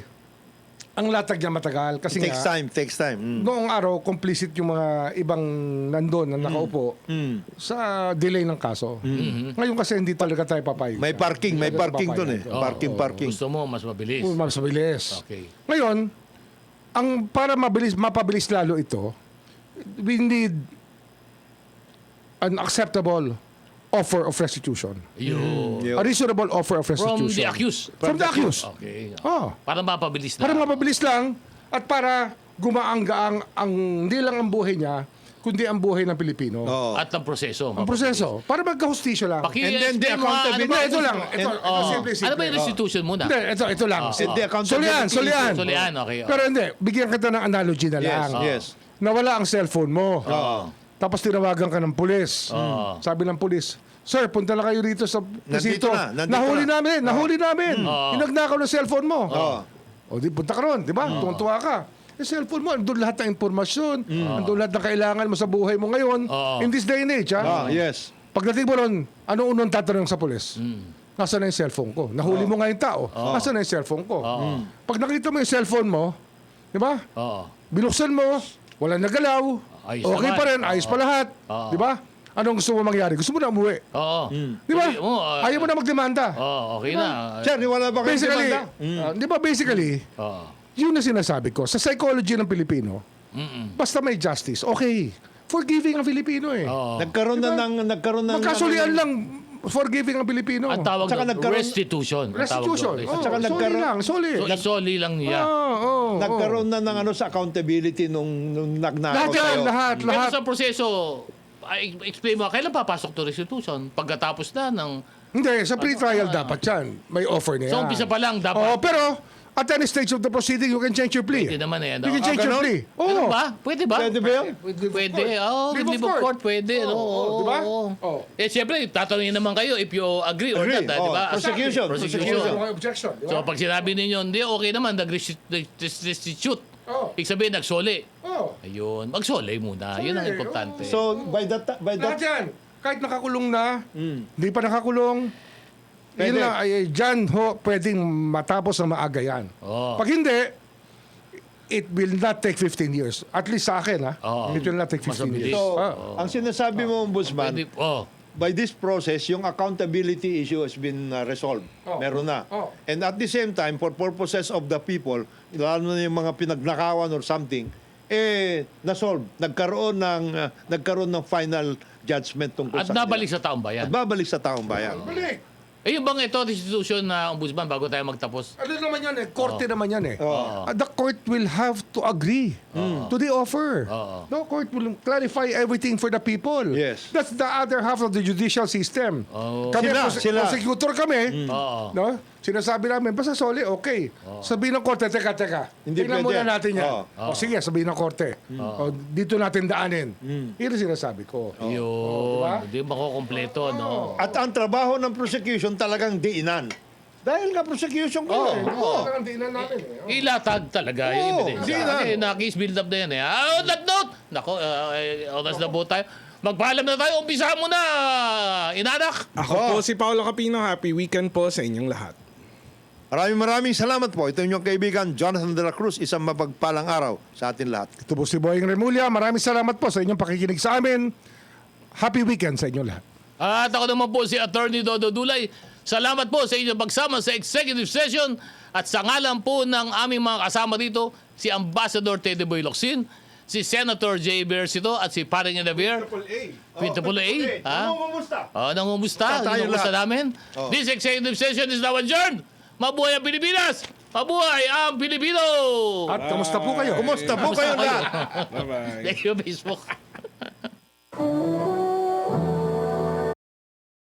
ang latag niya matagal. Kasi Takes nga, time, takes time. noong araw, complicit yung mga ibang nandun na nakaupo sa delay ng kaso. Ngayon kasi hindi talaga tayo papayag. May parking doon eh. Oo. Parking. Gusto mo, mas mabilis. Mas mabilis. Okay. Ngayon, para mapabilis lalo ito, we need an acceptable offer of restitution. Yun. Yun. A reasonable offer of From restitution. the accused. From the accused. Okay. Oh. Para mapabilis na. Para mapabilis lang at para gumaang-gaang hindi lang ang buhay niya, kundi ang buhay ng Pilipino. Oo. At ang proseso. Ang proseso. Para magka-hustisya lang. And then the accountability- Hindi, ito lang. Ito, simple. Ano ba yung restitution muna? Hindi, ito lang. And the accountability Solian. Solian, okay. Pero hindi, bigyan kita ng analogy na lang. Yes. Nawala ang cellphone mo. Oo. Tapos tinawagan ka ng pulis. Oo. Sabi ng pulis, "Sir, punta na kayo rito sa Nandito presinto. na. Nahuli namin. Oo. Inagnakaw ng cellphone mo." Oo. O di punta ka ron, di ba? Tuwa ka. Yung cellphone mo, andun lahat ng impormasyon, andun lahat ng kailangan mo sa buhay mo ngayon, Oo. in this day and age, ha? Yes. Pagdating mo ron, ano unang tatanong sa pulis? Nasaan na yung cellphone ko? Nahuli mo nga yung tao. Nasaan na yung cellphone ko? Pag nakita mo yung cellphone mo, di ba? Oo. Binuksan mo, wala nagalaw, Ayos okay naman. pa rin, ayos pa lahat. Oo. Di ba? Anong gusto mo mangyari? Gusto mo na umuwi. Oo. Di ba? Hindi mo, Ayaw mo na magdemanda. Oo, okay na. Sir, wala ba kayong Basically, demanda? di ba basically, Oo. yun na sinasabi ko. Sa psychology ng Pilipino, basta may justice, okay. Forgiving ang Pilipino eh. Oo. Nagkaroon ng Magkasulian lang, forgiving ang Pilipino. Ang tawag Tsaka doon, nagkaroon- restitution. Ang tawag Restitution. doon, Oh, At saka soli nagkaroon- lang, soli. So, isoli lang niya. Nagkaroon na ng sa accountability nung nagnakaw Lahat yan, sa'yo. lahat. Pero sa proseso, explain mo, kailan papasok to restitution? Pagkatapos na ng... Hindi, sa pre-trial dapat yan. May offer na yan. So, umpisa pa lang dapat. Oh, pero at any stage of the proceeding, you can change your plea. Pwede naman eh. You can change your ganon? plea. Ano Oo. ba? Pwede ba? Pwede ba yun? Pwede. Oo, Leave of leave of court. court. Pwede. Oo, Oo, di ba? oo. Oo. Eh, siyempre, tatanungin naman kayo if you agree or Agree. not. Di ba? Oo. Prosecution. Prosecution. May objection. Di ba? So, pag sinabi ninyo, hindi, okay naman, nag-restitute. Oo. Ibig sabihin, nagsoli. Oo. Ayun. Magsoli muna. Yun ang Soli, importante. So, by Lahat that yan. Kahit nakakulong na, hindi pa nakakulong, Pwede. yun lang, dyan ho, pwedeng matapos na maaga yan. Oo. Pag hindi, it will not take 15 years. At least sa akin, ha? Oo. It will not take Mas 15 mabilis. years. So, Ah. ang sinasabi mo, Ombudsman, Pwede, oh. by this process, yung accountability issue has been resolved. Oh. Meron na. Oh. And at the same time, for purposes of the people, lalo na yung mga pinagnakawan or something, na-solve. Nagkaroon ng final judgment tungkol At sa nabalik kanila. sa taong bayan. At babalik sa taong bayan. Balik. Eh, yung bang ito, restitution na ombudsman bago tayo magtapos? Ano naman yan eh? Korte naman yan eh. Oo. The court will have to agree to the offer. Oo. The court will clarify everything for the people. Yes. That's the other half of the judicial system. Oo. Kami, Sila. prosecutor kami, Oo. no? Sinasabi namin, basta soli, okay. Sabihin ng korte, teka. Hindi Tingnan pwede. muna natin yan. Oo. O sige, sabihin ng korte. O, dito natin daanin. Yun ang sinasabi ko. Yun. diba? Hindi makukompleto, no? At ang trabaho ng prosecution talagang diinan. Dahil nga prosecution ko. Oo. Ang diinan natin eh. Ilatag talaga yung evidence. hindi na. Kasi na-case build up na yan eh. On that note, nako, oras na po tayo. Magpaalam na tayo. Umpisa mo na, inanak. Ako po si Paolo Capino. Happy weekend po sa inyong lahat. Maraming salamat po. Ito inyong kaibigan, Jonathan de la Cruz. Isang mapagpalang araw sa atin lahat. Ito po si Boying Remulla. Maraming salamat po sa inyong pakikinig sa amin. Happy weekend sa inyong lahat. At ako naman po si Attorney Dodo Dulay. Salamat po sa inyong pagsama sa executive session. At sa ngalan po ng aming mga kasama dito, si Ambassador Teddy Boy Locsin, si Senator J. Versito at si Paring Inavier. Quintuple A. Ha? Kumusta? Nangumusta. Tayo Nangumusta lahat. namin. This executive session is now adjourned. Mabuhay ang Pilipinas! Mabuhay ang Pilipino! At kamusta po kayo? Kumusta po kayo lahat? Bye-bye. Thank you, Facebook.